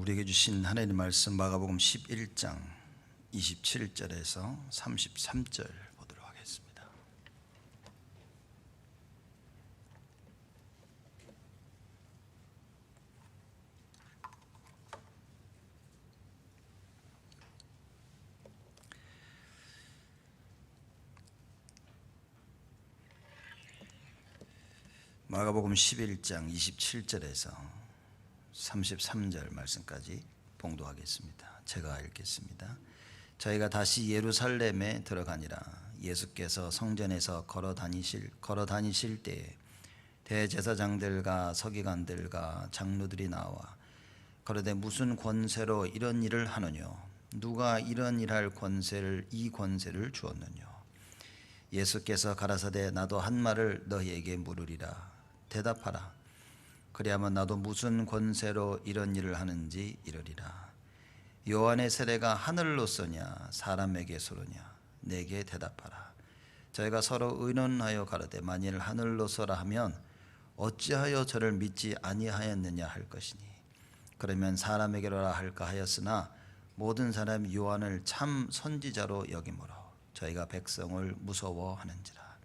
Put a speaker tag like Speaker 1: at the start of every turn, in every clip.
Speaker 1: 우리에게 주신 하나님의 말씀 마가복음 11장 27절에서 33절 보도록 하겠습니다. 마가복음 11장 27절에서 33절 말씀까지 봉독하겠습니다. 제가 읽겠습니다. 저희가 다시 예루살렘에 들어가니라. 예수께서 성전에서 걸어 다니실 때에 대제사장들과 서기관들과 장로들이 나와 그러되 무슨 권세로 이런 일을 하느뇨? 누가 이런 일할 이 권세를 주었느뇨? 예수께서 가라사대 나도 한 말을 너희에게 물으리라. 대답하라. 그리하면 나도 무슨 권세로 이런 일을 하는지 이르리라. 요한의 세례가 하늘로서냐 사람에게서로냐? 내게 대답하라. 저희가 서로 의논하여 가로되 만일 하늘로서라 하면 어찌하여 저를 믿지 아니하였느냐 할 것이니 그러면 사람에게로라 할까 하였으나 모든 사람이 요한을 참 선지자로 여기므로 저희가 백성을 무서워하는지라.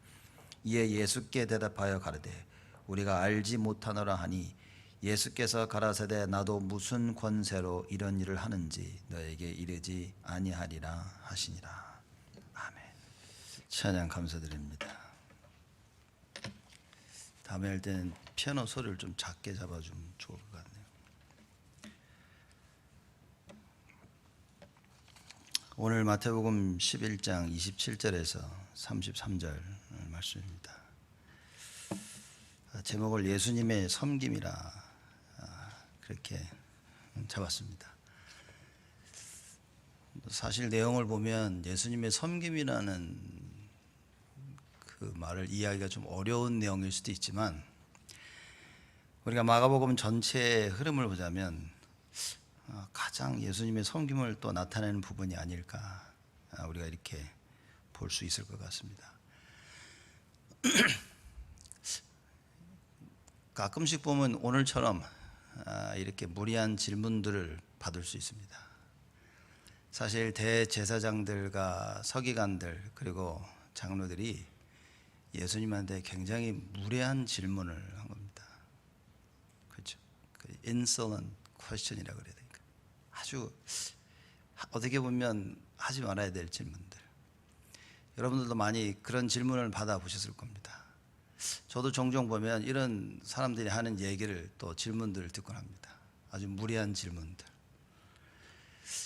Speaker 1: 이에 예수께 대답하여 가로되 우리가 알지 못하노라 하니 예수께서 가라사대 나도 무슨 권세로 이런 일을 하는지 너에게 이르지 아니하리라 하시니라. 아멘. 찬양 감사드립니다. 다음에 할 때는 피아노 소리를 좀 작게 잡아주면 좋을 것 같네요. 오늘 마태복음 11장 27절에서 33절 말씀입니다. 제목을 예수님의 섬김이라 그렇게 잡았습니다. 사실 내용을 보면 예수님의 섬김이라는 그 말을 이해하기가 좀 어려운 내용일 수도 있지만 우리가 마가복음 전체의 흐름을 보자면 가장 예수님의 섬김을 또 나타내는 부분이 아닐까 우리가 이렇게 볼 수 있을 것 같습니다. 가끔씩 보면 오늘처럼 이렇게 무리한 질문들을 받을 수 있습니다. 사실 대제사장들과 서기관들 그리고 장로들이 예수님한테 굉장히 무례한 질문을 한 겁니다. 그렇죠? insolent question이라고 그래야 되니까 아주 어떻게 보면 하지 말아야 될 질문들. 여러분들도 많이 그런 질문을 받아보셨을 겁니다. 저도 종종 보면 이런 사람들이 하는 얘기를 또 질문들을 듣곤 합니다. 아주 무례한 질문들.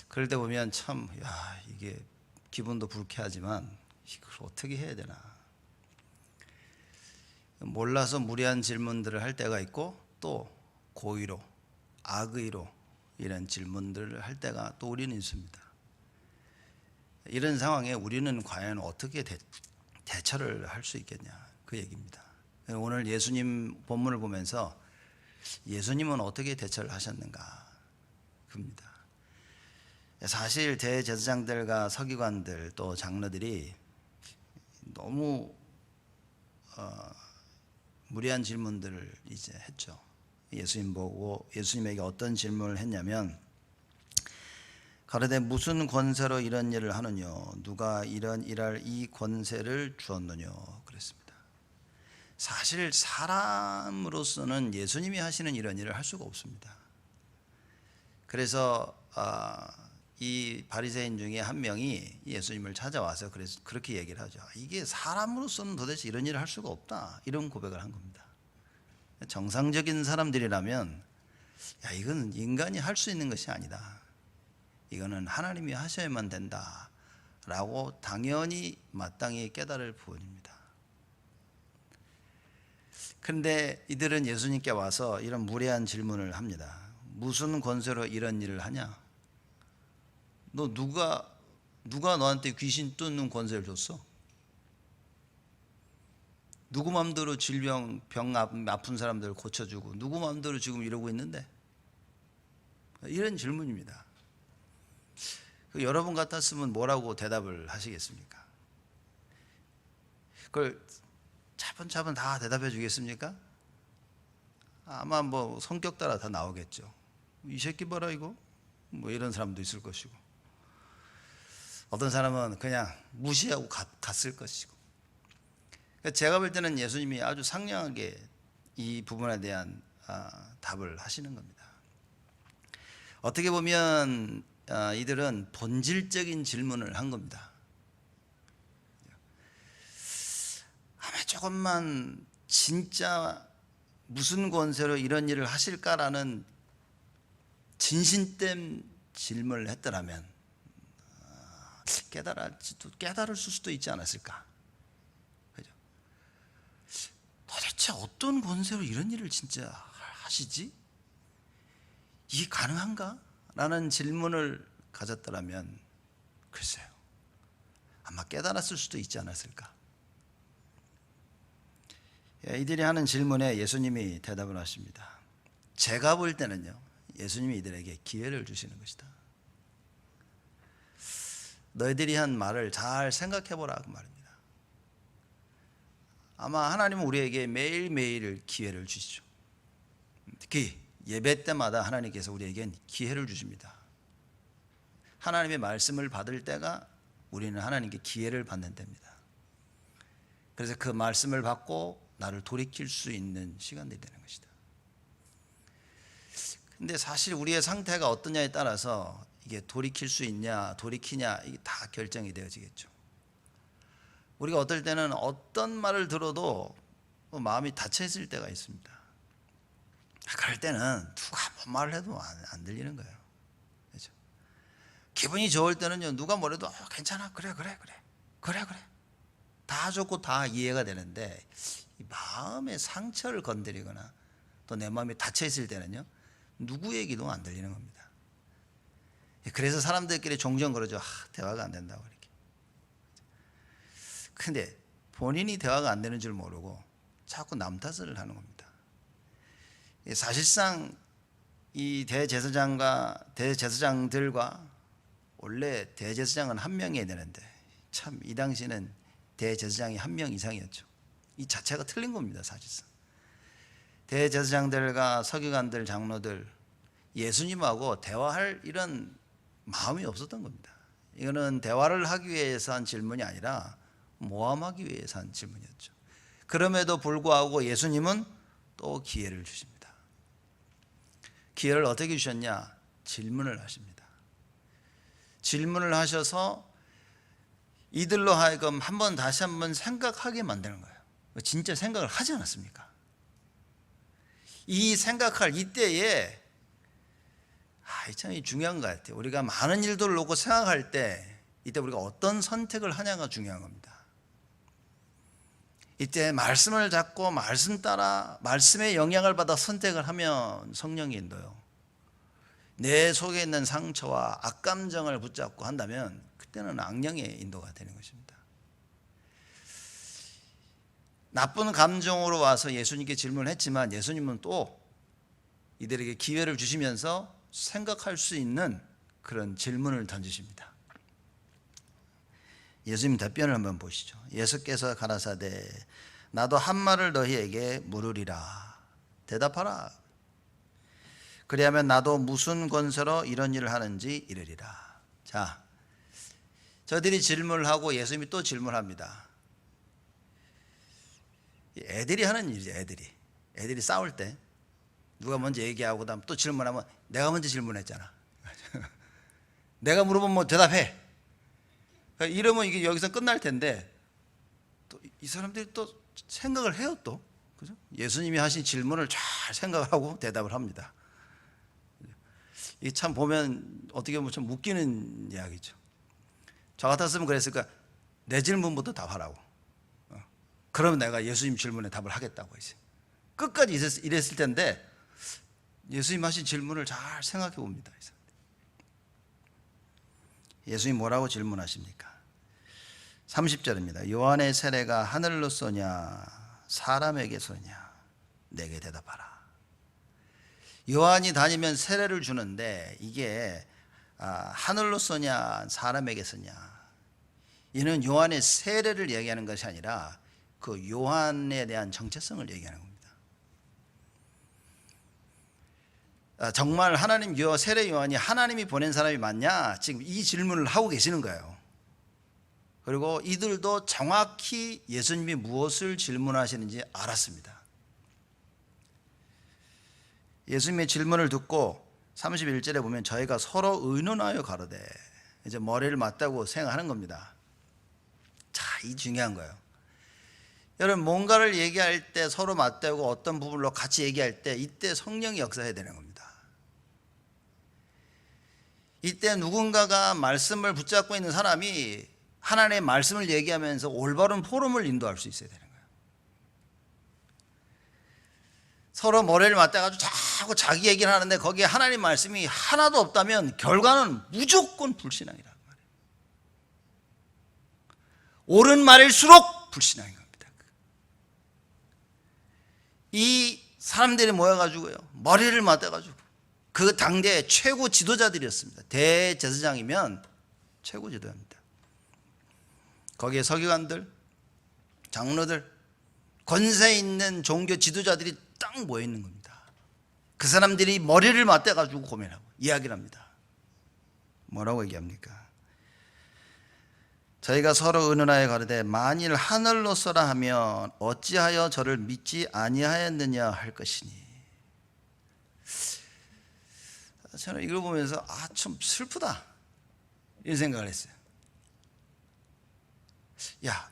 Speaker 1: 그럴 때 보면 참 이게 기분도 불쾌하지만 이걸 어떻게 해야 되나. 몰라서 무례한 질문들을 할 때가 있고 또 고의로 악의로 이런 질문들을 할 때가 또 우리는 있습니다. 이런 상황에 우리는 과연 어떻게 대처를 할 수 있겠냐 그 얘기입니다. 오늘 예수님 본문을 보면서 예수님은 어떻게 대처를 하셨는가 그겁니다. 사실 대제사장들과 서기관들 또 장로들이 너무 무리한 질문들을 이제 했죠. 예수님 보고 예수님에게 어떤 질문을 했냐면 가로되 무슨 권세로 이런 일을 하느뇨? 누가 이런 일할 이 권세를 주었느뇨? 그랬습니다. 사실 사람으로서는 예수님이 하시는 이런 일을 할 수가 없습니다. 그래서 이 바리새인 중에 한 명이 예수님을 찾아와서 그래서 그렇게 얘기를 하죠. 이게 사람으로서는 도대체 이런 일을 할 수가 없다. 이런 고백을 한 겁니다. 정상적인 사람들이라면 이건 인간이 할 수 있는 것이 아니다. 이거는 하나님이 하셔야만 된다. 라고 당연히 마땅히 깨달을 부분입니다. 그런데 이들은 예수님께 와서 이런 무례한 질문을 합니다. 무슨 권세로 이런 일을 하냐? 너 누가 너한테 귀신 쫓는 권세를 줬어? 누구 마음대로 병 아픈 사람들을 고쳐주고 누구 마음대로 지금 이러고 있는데? 이런 질문입니다. 여러분 같았으면 뭐라고 대답을 하시겠습니까? 그걸 차분차분 다 대답해 주겠습니까? 아마 뭐 성격 따라 다 나오겠죠. 이 새끼 봐라 이거 뭐 이런 사람도 있을 것이고, 어떤 사람은 그냥 무시하고 갔을 것이고. 그러니까 제가 볼 때는 예수님이 아주 상냥하게 이 부분에 대한 답을 하시는 겁니다. 어떻게 보면 이들은 본질적인 질문을 한 겁니다. 아마 조금만 진짜 무슨 권세로 이런 일을 하실까라는 진심된 질문을 했더라면 깨달을 수도 있지 않았을까. 그죠? 도대체 어떤 권세로 이런 일을 진짜 하시지? 이게 가능한가? 라는 질문을 가졌더라면 글쎄요, 아마 깨달았을 수도 있지 않았을까. 이들이 하는 질문에 예수님이 대답을 하십니다. 제가 볼 때는요, 예수님이 이들에게 기회를 주시는 것이다. 너희들이 한 말을 잘 생각해보라 그 말입니다. 아마 하나님은 우리에게 매일매일 기회를 주시죠. 특히 예배 때마다 하나님께서 우리에겐 기회를 주십니다. 하나님의 말씀을 받을 때가 우리는 하나님께 기회를 받는 때입니다. 그래서 그 말씀을 받고 나를 돌이킬 수 있는 시간들이 되는 것이다. 근데 사실 우리의 상태가 어떠냐에 따라서 이게 돌이킬 수 있냐 돌이키냐 이게 다 결정이 되어지겠죠. 우리가 어떨 때는 어떤 말을 들어도 마음이 닫혀 있을 때가 있습니다. 그럴 때는 누가 뭔 말을 해도 안 들리는 거예요. 그렇죠? 기분이 좋을 때는요, 누가 뭐래도 괜찮아, 그래 다 좋고 다 이해가 되는데, 이 마음의 상처를 건드리거나 또 내 마음이 닫혀 있을 때는요, 누구 얘기도 안 들리는 겁니다. 그래서 사람들끼리 종종 그러죠. 대화가 안 된다고 이렇게. 근데 본인이 대화가 안 되는 줄 모르고 자꾸 남 탓을 하는 겁니다. 사실상 이 대제사장들과 원래 대제사장은 한 명이어야 되는데, 참 이 당시는 대제사장이 한 명 이상이었죠. 이 자체가 틀린 겁니다. 사실상 대제사장들과 서기관들, 장로들, 예수님하고 대화할 이런 마음이 없었던 겁니다. 이거는 대화를 하기 위해서 한 질문이 아니라 모함하기 위해서 한 질문이었죠. 그럼에도 불구하고 예수님은 또 기회를 주십니다. 기회를 어떻게 주셨냐? 질문을 하십니다. 질문을 하셔서 이들로 하여금 다시 한번 생각하게 만드는 거예요. 진짜 생각을 하지 않았습니까? 이 생각할 이때에 참 중요한 것 같아요. 우리가 많은 일들을 놓고 생각할 때 이때 우리가 어떤 선택을 하냐가 중요한 겁니다. 이때 말씀을 잡고 말씀 따라 말씀의 영향을 받아 선택을 하면 성령이 인도요. 내 속에 있는 상처와 악감정을 붙잡고 한다면 그때는 악령의 인도가 되는 것입니다. 나쁜 감정으로 와서 예수님께 질문을 했지만 예수님은 또 이들에게 기회를 주시면서 생각할 수 있는 그런 질문을 던지십니다. 예수님 답변을 한번 보시죠. 예수께서 가라사대 나도 한 말을 너희에게 물으리라. 대답하라. 그리하면 나도 무슨 권세로 이런 일을 하는지 이르리라. 자, 저들이 질문을 하고 예수님이 또 질문합니다. 애들이 하는 일이죠. 애들이 싸울 때 누가 먼저 얘기하고 그다음 또 질문하면 내가 먼저 질문했잖아. 내가 물어보면 뭐 대답해. 이러면 이게 여기서 끝날 텐데 또 이 사람들이 또 생각을 해요. 또 그죠? 예수님이 하신 질문을 잘 생각을 하고 대답을 합니다. 이 참 보면 어떻게 보면 좀 웃기는 이야기죠. 저 같았으면 그랬을까? 내 질문부터 답하라고. 그러면 내가 예수님 질문에 답을 하겠다고 이제 끝까지 이랬을 텐데 예수님 하신 질문을 잘 생각해 봅니다. 예수님 뭐라고 질문하십니까? 30절입니다. 요한의 세례가 하늘로 쏘냐 사람에게 쏘냐 내게 대답하라. 요한이 다니면 세례를 주는데 이게 하늘로 쏘냐 사람에게 쏘냐, 이는 요한의 세례를 얘기하는 것이 아니라 그 요한에 대한 정체성을 얘기하는 겁니다. 정말 하나님 세례 요한이 하나님이 보낸 사람이 맞냐? 지금 이 질문을 하고 계시는 거예요. 그리고 이들도 정확히 예수님이 무엇을 질문하시는지 알았습니다. 예수님의 질문을 듣고 31절에 보면 저희가 서로 의논하여 가로되, 이제 머리를 맞다고 생각하는 겁니다. 자, 이 중요한 거예요. 여러분, 뭔가를 얘기할 때 서로 맞대고 어떤 부분으로 같이 얘기할 때 이때 성령이 역사해야 되는 겁니다. 이때 누군가가 말씀을 붙잡고 있는 사람이 하나님의 말씀을 얘기하면서 올바른 포럼을 인도할 수 있어야 되는 거예요. 서로 머리를 맞대가지고 자꾸 자기 얘기를 하는데 거기에 하나님 말씀이 하나도 없다면 결과는 무조건 불신앙이라는 말이에요. 옳은 말일수록 불신앙인 겁니다. 이 사람들이 모여가지고요, 머리를 맞대가지고 그 당대의 최고 지도자들이었습니다. 대제사장이면 최고 지도자입니다. 거기에 서기관들, 장로들, 권세 있는 종교 지도자들이 딱 모여 있는 겁니다. 그 사람들이 머리를 맞대가지고 고민하고 이야기를 합니다. 뭐라고 얘기합니까? 저희가 서로 의논하여 가로되 만일 하늘로서라 하면 어찌하여 저를 믿지 아니하였느냐 할 것이니. 저는 이걸 보면서 좀 슬프다 이런 생각을 했어요. 야,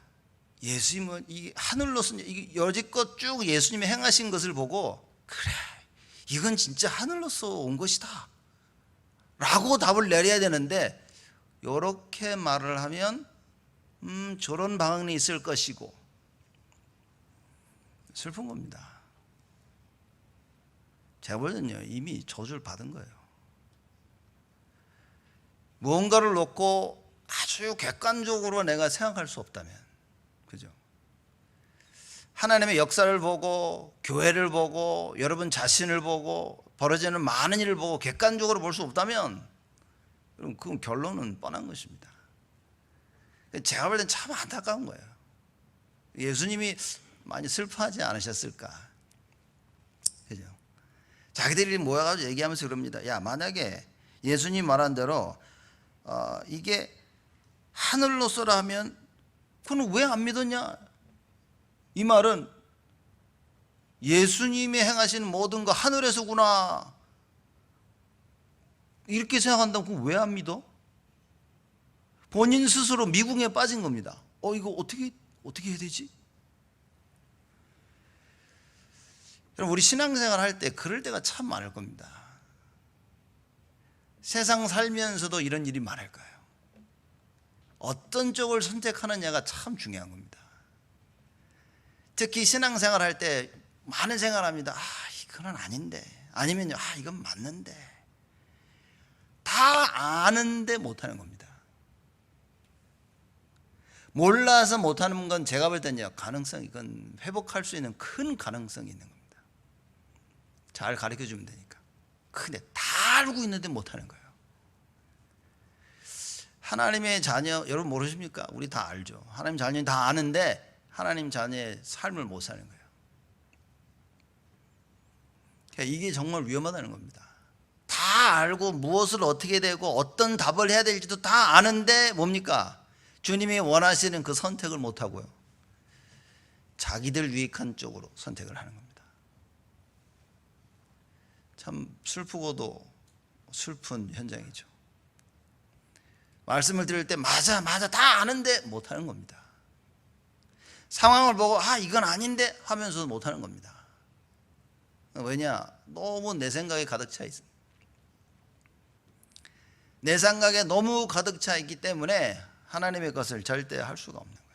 Speaker 1: 예수님은 이 하늘로서 여지껏 쭉 예수님이 행하신 것을 보고 그래, 이건 진짜 하늘로서 온 것이다 라고 답을 내려야 되는데, 이렇게 말을 하면 저런 방언이 있을 것이고, 슬픈 겁니다. 제가 볼 때는요, 이미 저주를 받은 거예요. 무언가를 놓고 아주 객관적으로 내가 생각할 수 없다면, 그죠? 하나님의 역사를 보고, 교회를 보고, 여러분 자신을 보고, 벌어지는 많은 일을 보고 객관적으로 볼 수 없다면, 그럼 그 결론은 뻔한 것입니다. 제가 볼 땐 참 안타까운 거예요. 예수님이 많이 슬퍼하지 않으셨을까? 그죠? 자기들이 모여가지고 얘기하면서 그럽니다. 야, 만약에 예수님 말한 대로 이게 하늘로서라 하면 그건 왜 안 믿었냐? 이 말은 예수님이 행하시는 모든 거 하늘에서구나 이렇게 생각한다면 그건 왜 안 믿어? 본인 스스로 미궁에 빠진 겁니다. 이거 어떻게 해야 되지? 여러분, 우리 신앙생활 할 때 그럴 때가 참 많을 겁니다. 세상 살면서도 이런 일이 많을 거예요. 어떤 쪽을 선택하느냐가 참 중요한 겁니다. 특히 신앙생활 할 때 많은 생각을 합니다. 이건 아닌데, 아니면요, 이건 맞는데, 다 아는데 못하는 겁니다. 몰라서 못하는 건 제가 볼 때는요, 이건 회복할 수 있는 큰 가능성이 있는 겁니다. 잘 가르쳐 주면 되니까. 근데 다 알고 있는데 못하는 거예요. 하나님의 자녀, 여러분 모르십니까? 우리 다 알죠. 하나님 자녀는 다 아는데 하나님 자녀의 삶을 못 사는 거예요. 그러니까 이게 정말 위험하다는 겁니다. 다 알고 무엇을 어떻게 되고 어떤 답을 해야 될지도 다 아는데 뭡니까? 주님이 원하시는 그 선택을 못하고요, 자기들 유익한 쪽으로 선택을 하는 겁니다. 참 슬프고도 슬픈 현장이죠. 말씀을 들을 때 맞아 다 아는데 못하는 겁니다. 상황을 보고 이건 아닌데 하면서도 못하는 겁니다. 왜냐? 너무 내 생각에 가득 차 있습니다. 내 생각에 너무 가득 차 있기 때문에 하나님의 것을 절대 할 수가 없는 거예요.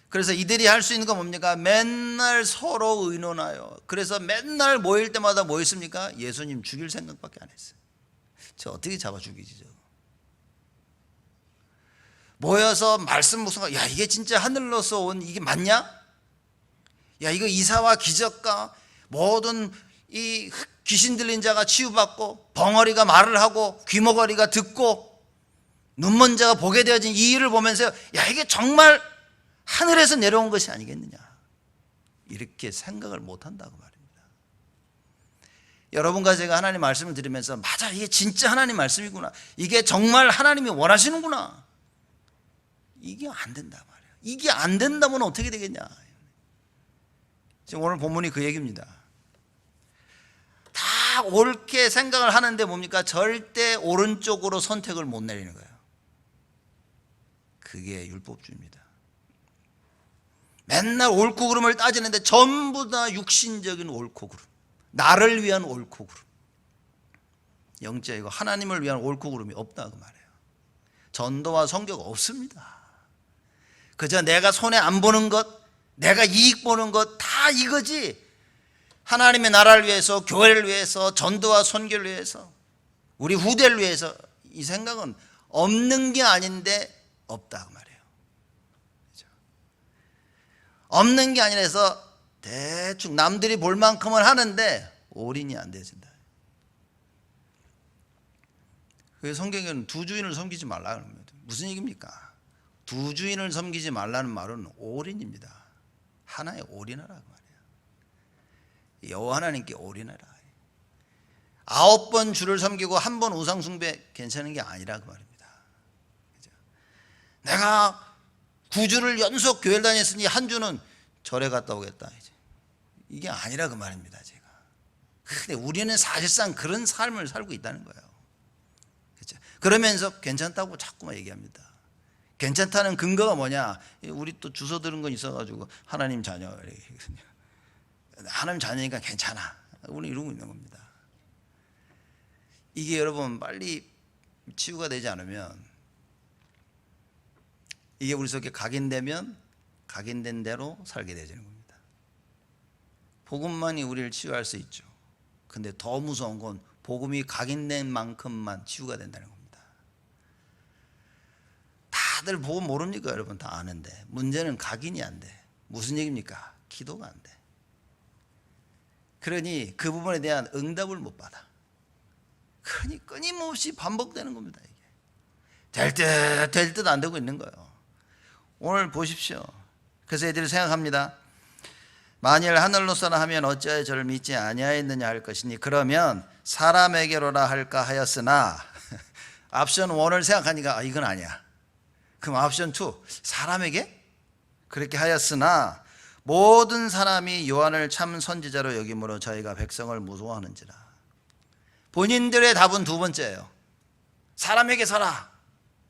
Speaker 1: 그래서 이들이 할 수 있는 건 뭡니까? 맨날 서로 의논하여. 그래서 맨날 모일 때마다 뭐 했습니까? 예수님 죽일 생각밖에 안 했어요. 저 어떻게 잡아 죽이지 저거. 모여서 말씀 묵상하고, 야, 이게 진짜 하늘로서 온 이게 맞냐? 야, 이거 이사와 기적과 모든 이 귀신 들린 자가 치유받고, 벙어리가 말을 하고, 귀머거리가 듣고, 눈먼 자가 보게 되어진 이 일을 보면서, 야, 이게 정말 하늘에서 내려온 것이 아니겠느냐, 이렇게 생각을 못한다고 말입니다. 여러분과 제가 하나님 말씀을 들으면서 맞아, 이게 진짜 하나님 말씀이구나, 이게 정말 하나님이 원하시는구나, 이게 안 된단 말이에요. 이게 안 된다면 어떻게 되겠냐. 지금 오늘 본문이 그 얘기입니다. 다 옳게 생각을 하는데 뭡니까? 절대 오른쪽으로 선택을 못 내리는 거예요. 그게 율법주의입니다. 맨날 옳고 그름을 따지는데 전부 다 육신적인 옳고 그름, 나를 위한 옳고 그름, 영적이고 하나님을 위한 옳고 그름이 없다 그 말이에요. 전도와 선교가 없습니다. 그저 내가 손해 안 보는 것, 내가 이익 보는 것 다 이거지, 하나님의 나라를 위해서, 교회를 위해서, 전도와 선교를 위해서, 우리 후대를 위해서 이 생각은 없는 게 아닌데 없다 그 말이에요. 그렇죠? 없는 게 아니라 해서 대충 남들이 볼 만큼은 하는데 올인이 안 되진다. 그 성경에는 두 주인을 섬기지 말라는 겁니다. 무슨 얘기입니까? 두 주인을 섬기지 말라는 말은 올인입니다. 하나에 올인하라 그 말이에요. 여호와 하나님께 올인하라. 9번 주를 섬기고 1번 우상 숭배 괜찮은 게 아니라 그 말입니다. 그죠? 내가 9주를 연속 교회를 다녔으니 한 주는 절에 갔다 오겠다, 이게 아니라 그 말입니다. 제가. 근데 우리는 사실상 그런 삶을 살고 있다는 거예요. 그렇죠? 그러면서 괜찮다고 자꾸만 얘기합니다. 괜찮다는 근거가 뭐냐? 우리 또 주워 들은 건 있어가지고 하나님 자녀 이러거든요. 하나님 자녀니까 괜찮아, 우리 이러고 있는 겁니다. 이게 여러분 빨리 치유가 되지 않으면, 이게 우리 속에 각인되면 각인된 대로 살게 되는 겁니다. 복음만이 우리를 치유할 수 있죠. 근데 더 무서운 건 복음이 각인된 만큼만 치유가 된다는 겁니다. 다들 복음 모릅니까? 여러분 다 아는데 문제는 각인이 안 돼. 무슨 얘기입니까? 기도가 안 돼. 그러니 그 부분에 대한 응답을 못 받아. 그러니 끊임없이 반복되는 겁니다. 이게 될 듯 안 되고 있는 거예요. 오늘 보십시오. 그래서 애들이 생각합니다. 만일 하늘로서나 하면 어찌하여 저를 믿지 아니하였느냐 할 것이니 그러면 사람에게로라 할까 하였으나 옵션 1을 생각하니까 이건 아니야. 그럼 옵션 2 사람에게 그렇게 하였으나 모든 사람이 요한을 참 선지자로 여김으로 저희가 백성을 무서워하는지라. 본인들의 답은 두 번째예요. 사람에게 서라.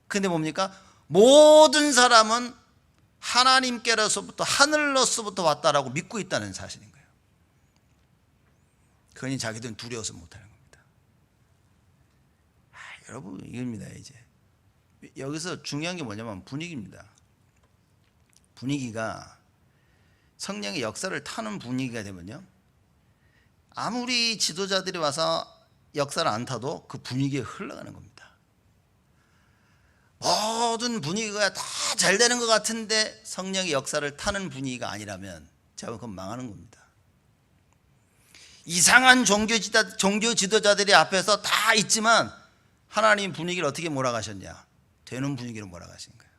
Speaker 1: 근데 뭡니까? 모든 사람은 하나님께로서부터, 하늘로서부터 왔다라고 믿고 있다는 사실인 거예요. 그러니 자기들은 두려워서 못하는 겁니다. 여러분 이겁니다. 이제 여기서 중요한 게 뭐냐면 분위기입니다. 분위기가 성령의 역사를 타는 분위기가 되면요, 아무리 지도자들이 와서 역사를 안 타도 그 분위기에 흘러가는 겁니다. 모든 분위기가 다 잘 되는 것 같은데 성령의 역사를 타는 분위기가 아니라면 제가 그건 망하는 겁니다. 이상한 종교 지도자들이 앞에서 다 있지만 하나님 분위기를 어떻게 몰아가셨냐? 되는 분위기로 몰아가신 거예요.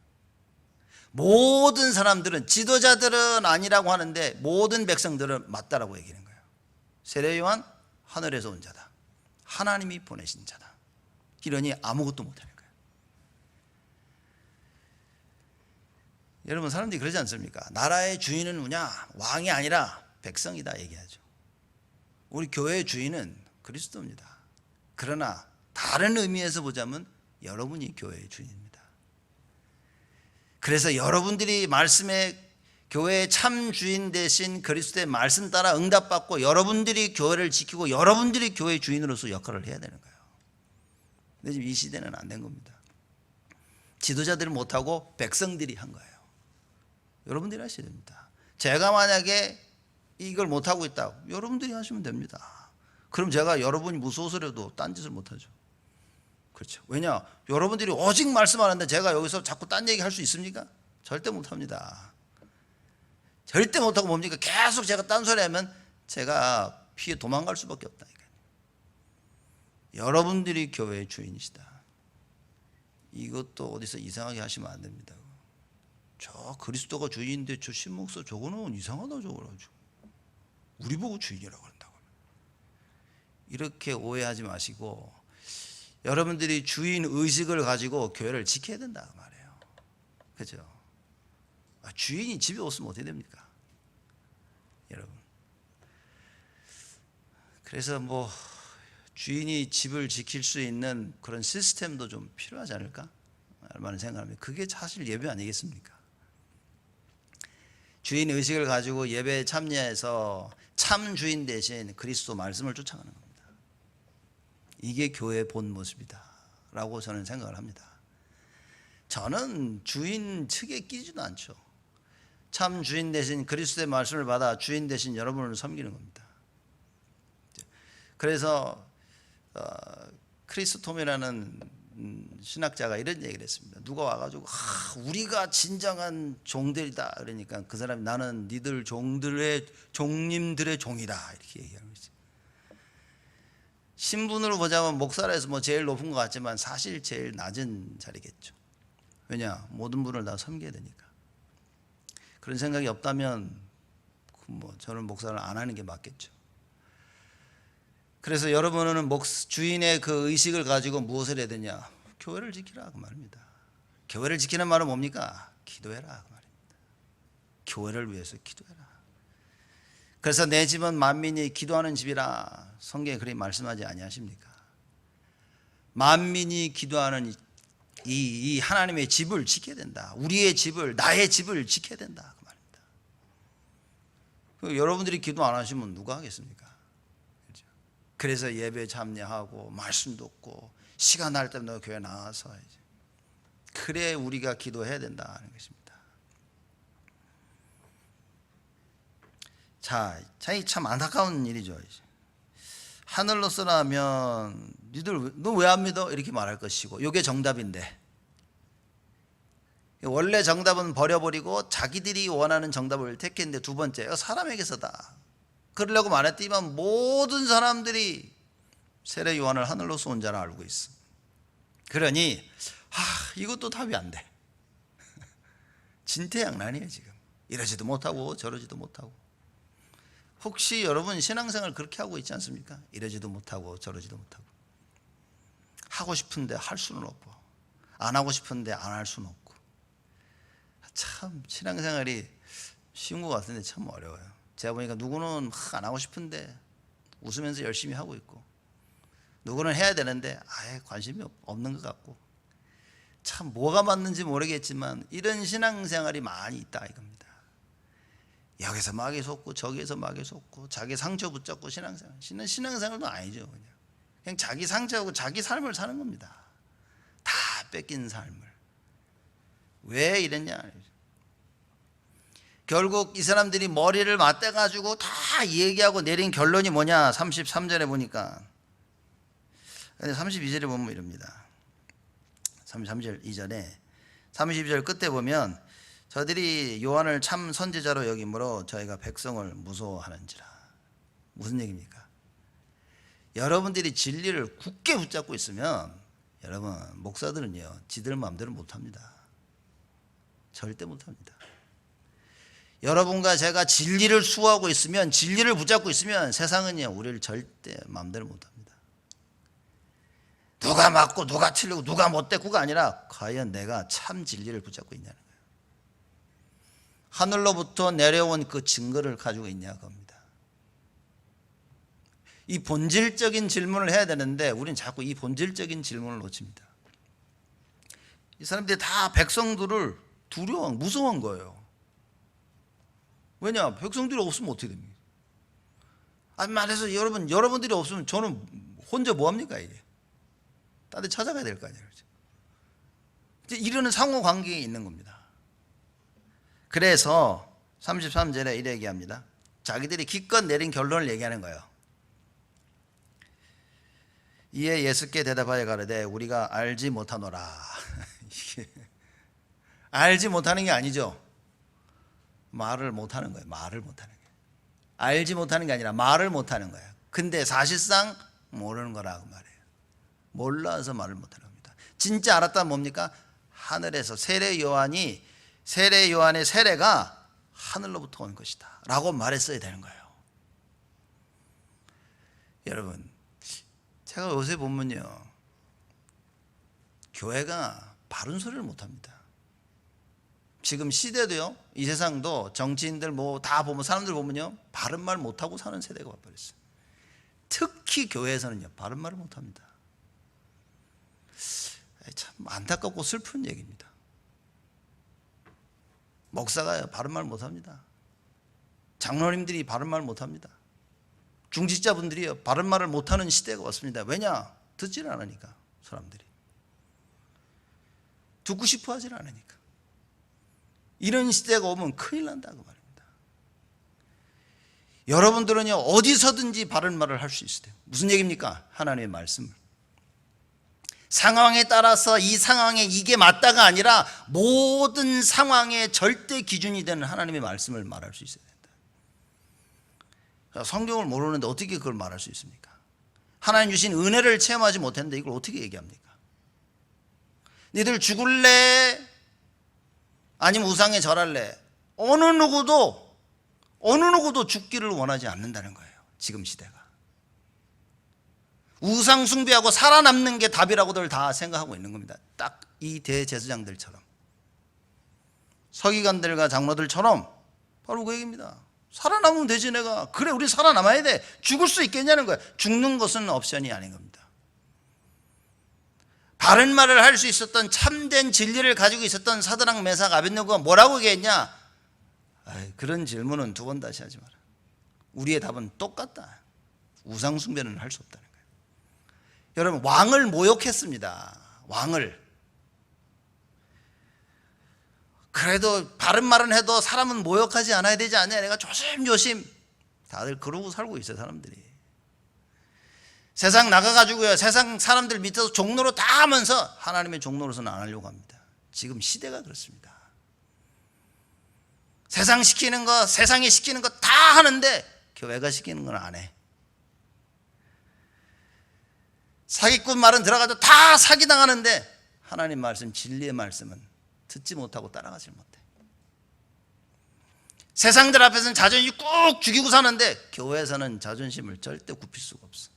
Speaker 1: 모든 사람들은, 지도자들은 아니라고 하는데 모든 백성들은 맞다라고 얘기하는 거예요. 세례 요한 하늘에서 온 자다, 하나님이 보내신 자다. 이러니 아무것도 못하는 거예요. 여러분 사람들이 그러지 않습니까? 나라의 주인은 뭐냐? 왕이 아니라 백성이다 얘기하죠. 우리 교회의 주인은 그리스도입니다. 그러나 다른 의미에서 보자면 여러분이 교회의 주인입니다. 그래서 여러분들이 말씀의, 교회의 참 주인 되신 그리스도의 말씀 따라 응답받고 여러분들이 교회를 지키고 여러분들이 교회의 주인으로서 역할을 해야 되는 거예요. 근데 지금 이 시대는 안 된 겁니다. 지도자들이 못하고 백성들이 한 거예요. 여러분들이 하셔야 됩니다. 제가 만약에 이걸 못하고 있다, 여러분들이 하시면 됩니다. 그럼 제가 여러분이 무서워서라도 딴짓을 못하죠. 그렇죠. 왜냐? 여러분들이 오직 말씀하는데 제가 여기서 자꾸 딴 얘기 할 수 있습니까? 절대 못합니다. 절대 못하고 뭡니까? 계속 제가 딴소리 하면 제가 피해 도망갈 수밖에 없다. 여러분들이 교회의 주인이시다. 이것도 어디서 이상하게 하시면 안 됩니다. 저 그리스도가 주인인데 저 신목사 저거는 이상하다, 저거는 우리 보고 주인이라고 한다고. 이렇게 오해하지 마시고 여러분들이 주인 의식을 가지고 교회를 지켜야 된다 그 말이에요. 그렇죠? 주인이 집에 없으면 어떻게 됩니까? 여러분. 그래서 뭐 주인이 집을 지킬 수 있는 그런 시스템도 좀 필요하지 않을까? 얼마나 생각합니다. 그게 사실 예배 아니겠습니까? 주인 의식을 가지고 예배에 참여해서 참 주인 대신 그리스도 말씀을 쫓아가는 겁니다. 이게 교회의 본 모습이다 라고 저는 생각을 합니다. 저는 주인 측에 끼지도 않죠. 참 주인 대신 그리스도의 말씀을 받아 주인 대신 여러분을 섬기는 겁니다. 그래서 크리스토톰이라는 신학자가 이런 얘기를 했습니다. 누가 와가지고 우리가 진정한 종들이다 그러니까 그 사람이 나는 니들 종님들의 종이다 이렇게 얘기하는 거죠. 신분으로 보자면 목사라서 뭐 제일 높은 것 같지만 사실 제일 낮은 자리겠죠. 왜냐? 모든 분을 다 섬겨야 되니까. 그런 생각이 없다면 뭐 저는 목사를 안 하는 게 맞겠죠. 그래서 여러분은 주인의 그 의식을 가지고 무엇을 해야 되냐? 교회를 지키라 그 말입니다. 교회를 지키는 말은 뭡니까? 기도해라 그 말입니다. 교회를 위해서 기도해라. 그래서 내 집은 만민이 기도하는 집이라 성경에 그렇게 말씀하지 아니하십니까? 만민이 기도하는 이 하나님의 집을 지켜야 된다. 우리의 집을, 나의 집을 지켜야 된다 그 말입니다. 여러분들이 기도 안 하시면 누가 하겠습니까? 그래서 예배에 참여하고 말씀 듣고 시간 날 때마다 교회 나와서 그래 우리가 기도해야 된다는 것입니다. 자, 참 안타까운 일이죠. 하늘로서라면 니들 너 왜 안 믿어? 이렇게 말할 것이고 이게 정답인데 원래 정답은 버려버리고 자기들이 원하는 정답을 택했는데 두 번째 사람에게서다. 그러려고 말했더니만 모든 사람들이 세례 요한을 하늘로서 온 자라 알고 있어. 그러니 이것도 답이 안 돼. 진퇴양난이에요 지금. 이러지도 못하고 저러지도 못하고. 혹시 여러분 신앙생활 그렇게 하고 있지 않습니까? 이러지도 못하고 저러지도 못하고. 하고 싶은데 할 수는 없고 안 하고 싶은데 안 할 수는 없고. 참 신앙생활이 쉬운 것 같은데 참 어려워요. 제가 보니까 누구는 안 하고 싶은데 웃으면서 열심히 하고 있고 누구는 해야 되는데 아예 관심이 없는 것 같고 참 뭐가 맞는지 모르겠지만 이런 신앙생활이 많이 있다 이겁니다. 여기서 마귀 속고 저기에서 마귀 속고 자기 상처 붙잡고 신앙생활도 아니죠. 그냥 자기 상처하고 자기 삶을 사는 겁니다. 다 뺏긴 삶을. 왜 이랬냐? 결국 이 사람들이 머리를 맞대가지고 다 얘기하고 내린 결론이 뭐냐? 33절에 보니까 32절에 보면 이럽니다. 33절 이전에 32절 끝에 보면 저들이 요한을 참 선지자로 여김으로 저희가 백성을 무서워하는지라. 무슨 얘기입니까? 여러분들이 진리를 굳게 붙잡고 있으면 여러분 목사들은요 지들 마음대로 못합니다. 절대 못합니다. 여러분과 제가 진리를 수호하고 있으면 진리를 붙잡고 있으면 세상은요 우리를 절대 마음대로 못합니다. 누가 맞고 누가 틀리고 누가 못됐고가 아니라 과연 내가 참 진리를 붙잡고 있냐는 거예요. 하늘로부터 내려온 그 증거를 가지고 있냐 겁니다. 이 본질적인 질문을 해야 되는데 우리는 자꾸 이 본질적인 질문을 놓칩니다. 이 사람들이 다 백성들을 무서워한 거예요. 왜냐? 백성들이 없으면 어떻게 됩니까? 아니 말해서 여러분들이 없으면 저는 혼자 뭐합니까 이게? 다들 찾아가야 될 거 아니에요. 이제 이러는 상호관계에 있는 겁니다. 그래서 33절에 이렇게 얘기합니다. 자기들이 기껏 내린 결론을 얘기하는 거예요. 이에 예수께 대답하여 가로되 우리가 알지 못하노라. 알지 못하는 게 아니죠. 말을 못하는 거예요. 말을 못하는 거예요. 알지 못하는 게 아니라 말을 못하는 거예요. 근데 사실상 모르는 거라고 말해요. 몰라서 말을 못하는 겁니다. 진짜 알았다면 뭡니까? 하늘에서 세례 요한의 세례가 하늘로부터 온 것이다 라고 말했어야 되는 거예요. 여러분 제가 요새 보면요, 교회가 바른 소리를 못합니다. 지금 시대도요, 이 세상도 정치인들 뭐 다 보면, 사람들 보면요, 바른 말 못하고 사는 세대가 와버렸어요. 특히 교회에서는요, 바른 말을 못합니다. 참 안타깝고 슬픈 얘기입니다. 목사가요, 바른 말 못합니다. 장로님들이 바른 말 못합니다. 중직자분들이요, 바른 말을 못하는 시대가 왔습니다. 왜냐? 듣질 않으니까. 사람들이 듣고 싶어 하질 않으니까. 이런 시대가 오면 큰일 난다고 말입니다. 여러분들은요, 어디서든지 바른 말을 할 수 있어요. 무슨 얘기입니까? 하나님의 말씀을. 상황에 따라서 이 상황에 이게 맞다가 아니라 모든 상황의 절대 기준이 되는 하나님의 말씀을 말할 수 있어야 된다. 성경을 모르는데 어떻게 그걸 말할 수 있습니까? 하나님 주신 은혜를 체험하지 못했는데 이걸 어떻게 얘기합니까? 니들 죽을래? 아니면 우상에 절할래? 어느 누구도 죽기를 원하지 않는다는 거예요. 지금 시대가. 우상 숭배하고 살아남는 게 답이라고들 다 생각하고 있는 겁니다. 딱 이 대제사장들처럼, 서기관들과 장로들처럼 바로 그 얘기입니다. 살아남으면 되지 내가. 그래, 우리 살아남아야 돼. 죽을 수 있겠냐는 거예요. 죽는 것은 옵션이 아닌 겁니다. 바른 말을 할 수 있었던, 참된 진리를 가지고 있었던 사드락 메삭 아벳네고가 뭐라고 얘기했냐? 그런 질문은 두 번 다시 하지 마라. 우리의 답은 똑같다. 우상 숭배는 할 수 없다는 거예요. 여러분, 왕을 모욕했습니다. 왕을. 그래도 바른 말은 해도 사람은 모욕하지 않아야 되지 않냐? 내가 조심조심. 다들 그러고 살고 있어요, 사람들이. 세상 나가가지고요, 세상 사람들 밑에서 종로로 다 하면서 하나님의 종로로서는 안 하려고 합니다. 지금 시대가 그렇습니다. 세상 시키는 거, 세상이 시키는 거 다 하는데 교회가 시키는 건 안 해. 사기꾼 말은 들어가도 다 사기당하는데 하나님 말씀, 진리의 말씀은 듣지 못하고 따라가지 못해. 세상들 앞에서는 자존심 꾹 죽이고 사는데 교회에서는 자존심을 절대 굽힐 수가 없어.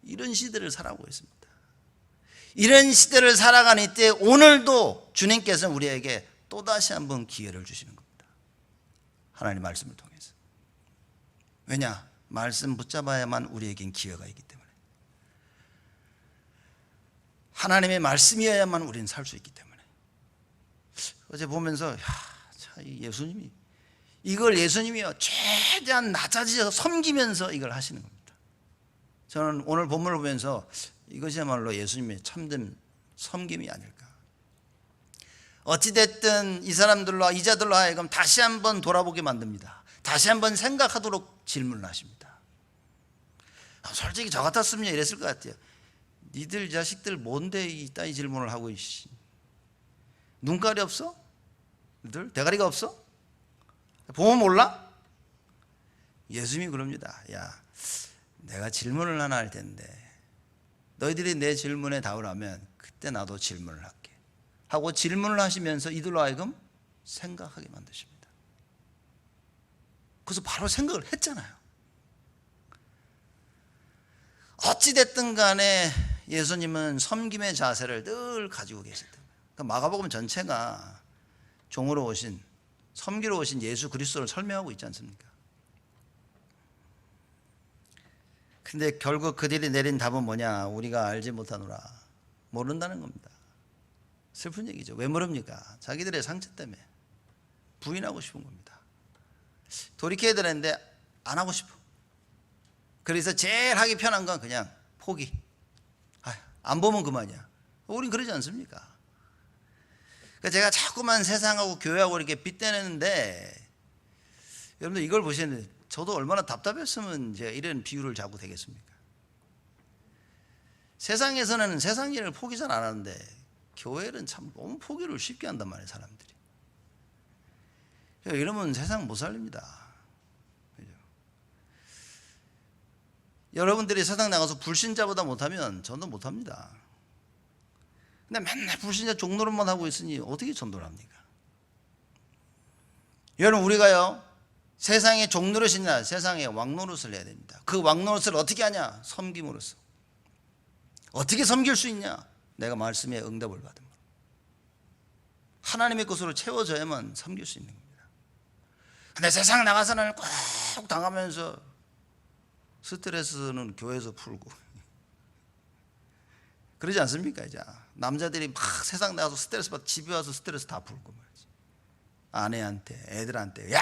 Speaker 1: 이런 시대를 살아가고 있습니다. 이런 시대를 살아가는 이때 오늘도 주님께서는 우리에게 또다시 한번 기회를 주시는 겁니다. 하나님의 말씀을 통해서. 왜냐? 말씀 붙잡아야만 우리에겐 기회가 있기 때문에. 하나님의 말씀이어야만 우리는 살 수 있기 때문에. 어제 보면서 예수님이 이걸 예수님이요 최대한 낮아지셔서 섬기면서 이걸 하시는 겁니다. 저는 오늘 본문을 보면서 이것이야말로 예수님의 참된 섬김이 아닐까. 어찌됐든 이 사람들로, 이자들로 하여금 다시 한번 돌아보게 만듭니다. 다시 한번 생각하도록 질문을 하십니다. 솔직히 저 같았으면 이랬을 것 같아요. 니들 자식들 뭔데 이따위 질문을 하고 있지? 눈깔이 없어? 니들 대가리가 없어? 보면 몰라? 예수님이 그럽니다. 야, 내가 질문을 하나 할 텐데 너희들이 내 질문에 답을 하면 그때 나도 질문을 할게 하고 질문을 하시면서 이들로 하여금 생각하게 만드십니다. 그래서 바로 생각을 했잖아요. 어찌됐든 간에 예수님은 섬김의 자세를 늘 가지고 계셨다. 그러니까 마가복음 전체가 종으로 오신, 섬기러 오신 예수 그리스도를 설명하고 있지 않습니까? 근데 결국 그들이 내린 답은 뭐냐? 우리가 알지 못하노라. 모른다는 겁니다. 슬픈 얘기죠. 왜 모릅니까? 자기들의 상처 때문에 부인하고 싶은 겁니다. 돌이켜야 되는데 안 하고 싶어. 그래서 제일 하기 편한 건 그냥 포기. 안 보면 그만이야. 우린 그러지 않습니까? 그러니까 제가 자꾸만 세상하고 교회하고 이렇게 빗대는데 여러분들 이걸 보시는데 저도 얼마나 답답했으면 제가 이런 비유를 자꾸 되겠습니까? 세상에서는 세상 일을 포기 잘 안 하는데 교회는 참 너무 포기를 쉽게 한단 말이에요, 사람들이. 이러면 세상 못 살립니다. 여러분들이 세상 나가서 불신자보다 못하면 전도 못합니다. 근데 맨날 불신자 종노릇만 하고 있으니 어떻게 전도를 합니까? 여러분, 우리가요 세상의 종노릇이냐, 세상의 왕노릇을 해야 됩니다. 그 왕노릇을 어떻게 하냐? 섬김으로써. 어떻게 섬길 수 있냐? 내가 말씀에 응답을 받으면. 하나님의 것으로 채워져야만 섬길 수 있는 겁니다. 근데 세상 나가서는 꼭 당하면서 스트레스는 교회에서 풀고 그러지 않습니까? 이제 남자들이 막 세상 나가서 스트레스 받고 집에 와서 스트레스 다 풀고 말이지. 아내한테, 애들한테, 야!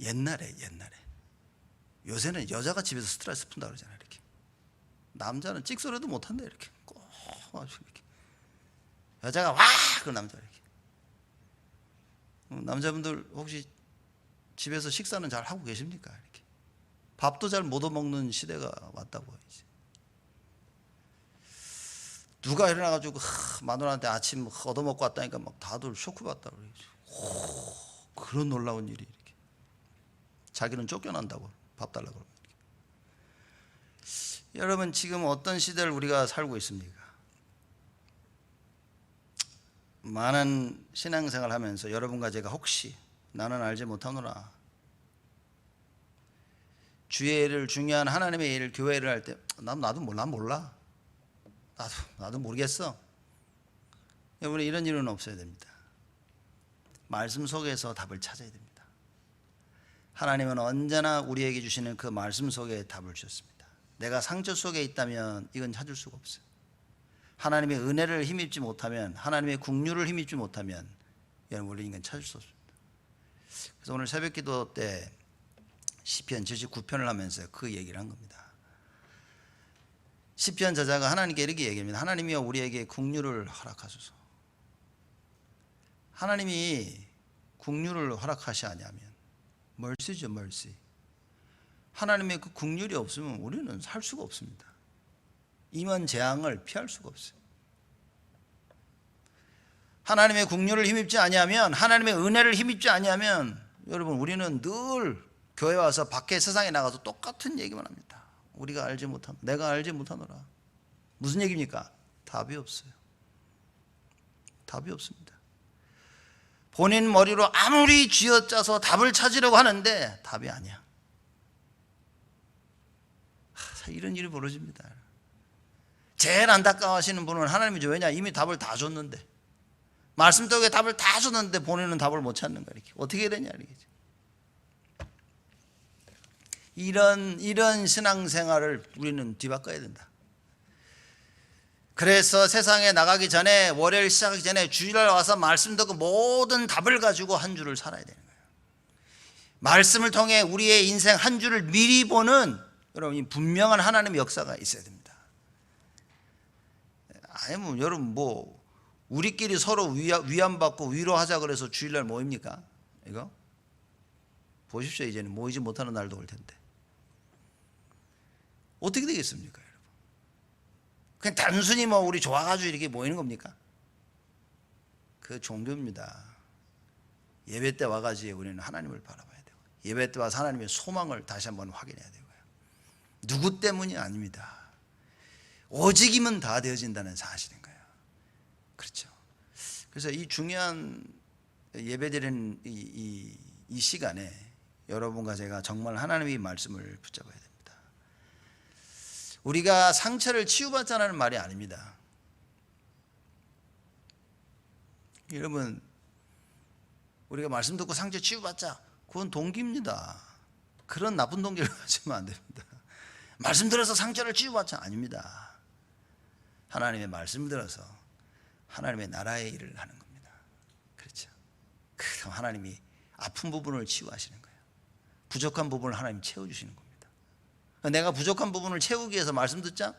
Speaker 1: 옛날에 요새는 여자가 집에서 스트레스 푼다 그러잖아요. 이렇게 남자는 찍소리도 못한다 이렇게 꼭 아주 이렇게 여자가 와! 그 남자 이렇게. 남자분들 혹시 집에서 식사는 잘 하고 계십니까? 이렇게 밥도 잘 못 얻어먹는 시대가 왔다고 이제. 누가 일어나가지고 마누라한테 아침 얻어먹고 왔다니까 막 다들 쇼크 받다 그러죠. 그런 놀라운 일이 이렇게. 자기는 쫓겨난다고 밥 달라고 그러면. 여러분 지금 어떤 시대를 우리가 살고 있습니까? 많은 신앙생활 하면서 여러분과 제가 혹시 나는 알지 못하노라 주의 일을 중요한 하나님의 일을 교회를 할 때 나도 몰라 나도 모르겠어. 여러분 이런 일은 없어야 됩니다. 말씀 속에서 답을 찾아야 됩니다. 하나님은 언제나 우리에게 주시는 그 말씀 속에 답을 주셨습니다. 내가 상처 속에 있다면 이건 찾을 수가 없어요. 하나님의 은혜를 힘입지 못하면, 하나님의 긍휼을 힘입지 못하면 여러분 우리는 이건 찾을 수 없습니다. 그래서 오늘 새벽 기도 때 시편 79편을 하면서 그 얘기를 한 겁니다. 시편 저자가 하나님께 이렇게 얘기합니다. 하나님이여 우리에게 긍휼을 허락하소서. 하나님이 긍휼을 허락하시 아니하면 멀시죠, 멀시. 하나님의 그 긍휼이 없으면 우리는 살 수가 없습니다. 임한 재앙을 피할 수가 없어요. 하나님의 긍휼을 힘입지 아니하면, 하나님의 은혜를 힘입지 아니하면 여러분 우리는 늘 교회 와서 밖에 세상에 나가서 똑같은 얘기만 합니다. 우리가 알지 못한, 내가 알지 못하노라. 무슨 얘기입니까? 답이 없어요. 답이 없습니다. 본인 머리로 아무리 쥐어짜서 답을 찾으려고 하는데 답이 아니야. 이런 일이 벌어집니다. 제일 안타까워하시는 분은 하나님이죠. 왜냐? 이미 답을 다 줬는데, 말씀 속에 답을 다 줬는데 본인은 답을 못 찾는 거야. 이렇게 어떻게 해야 되냐 이거죠. 이런 신앙생활을 우리는 뒤바꿔야 된다. 그래서 세상에 나가기 전에, 월요일 시작하기 전에 주일날 와서 말씀 듣고 모든 답을 가지고 한 주를 살아야 되는 거예요. 말씀을 통해 우리의 인생 한 주를 미리 보는 여러분 분명한 하나님의 역사가 있어야 됩니다. 아니 여러분 우리끼리 서로 위안받고 위로하자 그래서 주일날 모입니까? 이거 보십시오. 이제는 모이지 못하는 날도 올 텐데 어떻게 되겠습니까? 여러분 그냥 단순히 우리 좋아가지고 이렇게 모이는 겁니까? 그 종교입니다. 예배 때 와가지고 우리는 하나님을 바라봐야 되고, 예배 때 와서 하나님의 소망을 다시 한번 확인해야 되고요. 누구 때문이 아닙니다. 오직이면 다 되어진다는 사실인 거예요. 그렇죠. 그래서 이 중요한 예배드리는 이 시간에 여러분과 제가 정말 하나님의 말씀을 붙잡아야 됩니다. 우리가 상처를 치유받자는 말이 아닙니다. 여러분 우리가 말씀 듣고 상처 치유받자, 그건 동기입니다. 그런 나쁜 동기를 가지면 안 됩니다. 말씀 들어서 상처를 치유받자 아닙니다. 하나님의 말씀을 들어서 하나님의 나라의 일을 하는 겁니다. 그렇죠. 그럼 하나님이 아픈 부분을 치유하시는 거예요. 부족한 부분을 하나님 채워주시는 겁니다. 내가 부족한 부분을 채우기 위해서 말씀 듣자?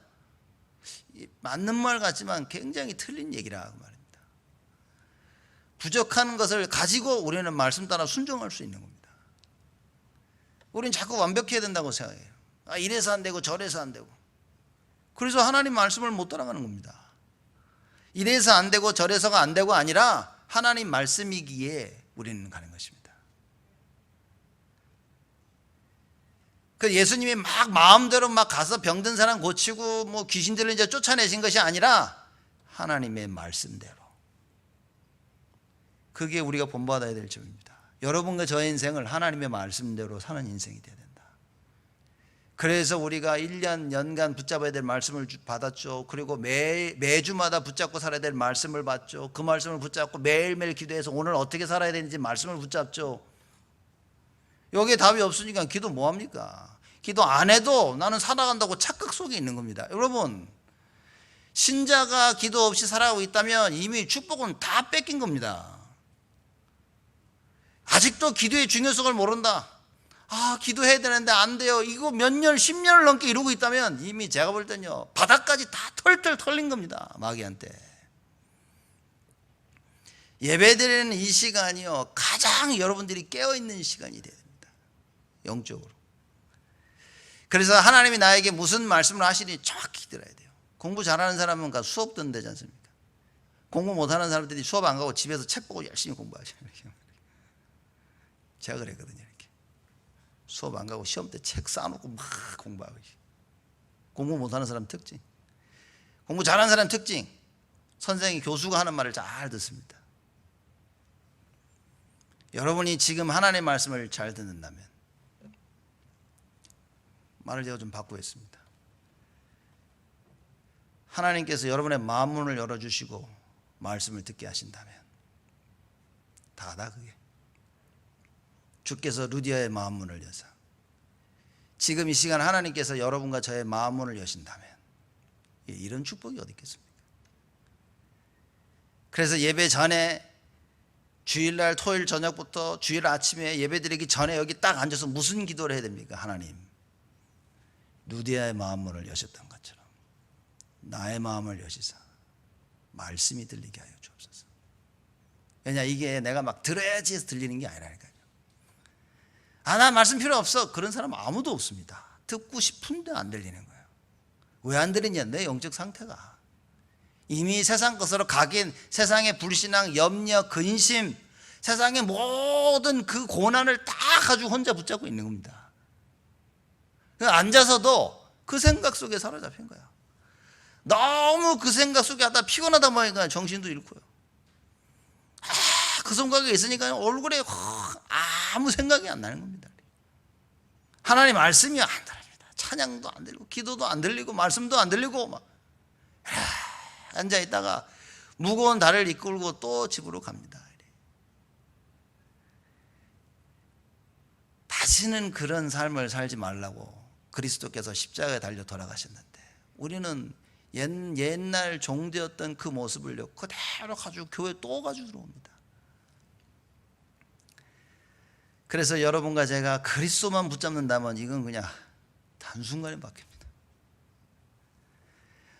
Speaker 1: 맞는 말 같지만 굉장히 틀린 얘기라고 말입니다. 부족한 것을 가지고 우리는 말씀 따라 순종할 수 있는 겁니다. 우리는 자꾸 완벽해야 된다고 생각해요. 이래서 안 되고 저래서 안 되고. 그래서 하나님 말씀을 못 따라가는 겁니다. 이래서 안 되고 저래서가 안 되고 아니라 하나님 말씀이기에 우리는 가는 것입니다. 그 예수님이 막 마음대로 막 가서 병든 사람 고치고 귀신들을 이제 쫓아내신 것이 아니라 하나님의 말씀대로 그게 우리가 본받아야 될 점입니다. 여러분과 저의 인생을 하나님의 말씀대로 사는 인생이 돼야 된다. 그래서 우리가 1년 연간 붙잡아야 될 말씀을 받았죠. 그리고 매주마다 붙잡고 살아야 될 말씀을 받죠. 그 말씀을 붙잡고 매일매일 기도해서 오늘 어떻게 살아야 되는지 말씀을 붙잡죠. 여기에 답이 없으니까 기도 뭐합니까? 기도 안 해도 나는 살아간다고 착각 속에 있는 겁니다. 여러분, 신자가 기도 없이 살아가고 있다면 이미 축복은 다 뺏긴 겁니다. 아직도 기도의 중요성을 모른다. 기도해야 되는데 안 돼요. 이거 몇 년, 10년을 넘게 이루고 있다면 이미 제가 볼 때는요, 바닥까지 다 털털 털린 겁니다. 마귀한테. 예배드리는 이 시간이요, 가장 여러분들이 깨어있는 시간이 돼야 됩니다. 영적으로. 그래서 하나님이 나에게 무슨 말씀을 하시니 정확히 들어야 돼요. 공부 잘하는 사람은 수업 듣는 데지 않습니까? 공부 못하는 사람들이 수업 안 가고 집에서 책 보고 열심히 공부하잖아요. 제가 그랬거든요. 이렇게 수업 안 가고 시험 때 책 쌓아놓고 막 공부하고. 공부 못하는 사람 특징. 공부 잘하는 사람 특징. 선생이, 교수가 하는 말을 잘 듣습니다. 여러분이 지금 하나님의 말씀을 잘 듣는다면, 말을 제가 좀 바꾸겠습니다. 하나님께서 여러분의 마음문을 열어주시고 말씀을 듣게 하신다면 다다 그게. 주께서 루디아의 마음문을 여서 지금 이 시간 하나님께서 여러분과 저의 마음문을 여신다면 이런 축복이 어디 있겠습니까? 그래서 예배 전에, 주일날 토요일 저녁부터 주일 아침에 예배드리기 전에 여기 딱 앉아서 무슨 기도를 해야 됩니까? 하나님, 루디아의 마음문을 여셨던 것처럼 나의 마음을 여시사 말씀이 들리게 하여 주옵소서. 왜냐, 이게 내가 막 들어야지 해서 들리는 게 아니라니까요. 나 말씀 필요 없어. 그런 사람 아무도 없습니다. 듣고 싶은데 안 들리는 거예요. 왜 안 들리냐? 내 영적 상태가 이미 세상 것으로 가긴, 세상의 불신앙, 염려, 근심, 세상의 모든 그 고난을 다 가지고 혼자 붙잡고 있는 겁니다. 앉아서도 그 생각 속에 사로잡힌 거야. 너무 그 생각 속에 하다 피곤하다 보니까 정신도 잃고요. 그 생각이 있으니까 얼굴에 아무 생각이 안 나는 겁니다. 하나님 말씀이 안 들립니다. 찬양도 안 들리고, 기도도 안 들리고, 말씀도 안 들리고, 막 앉아 있다가 무거운 다리를 이끌고 또 집으로 갑니다. 다시는 그런 삶을 살지 말라고 그리스도께서 십자가에 달려 돌아가셨는데, 우리는 옛날 종되었던 그 모습을요 그대로 가지고 교회 또 가지고 들어옵니다. 그래서 여러분과 제가 그리스도만 붙잡는다면 이건 그냥 단순간에 바뀝니다.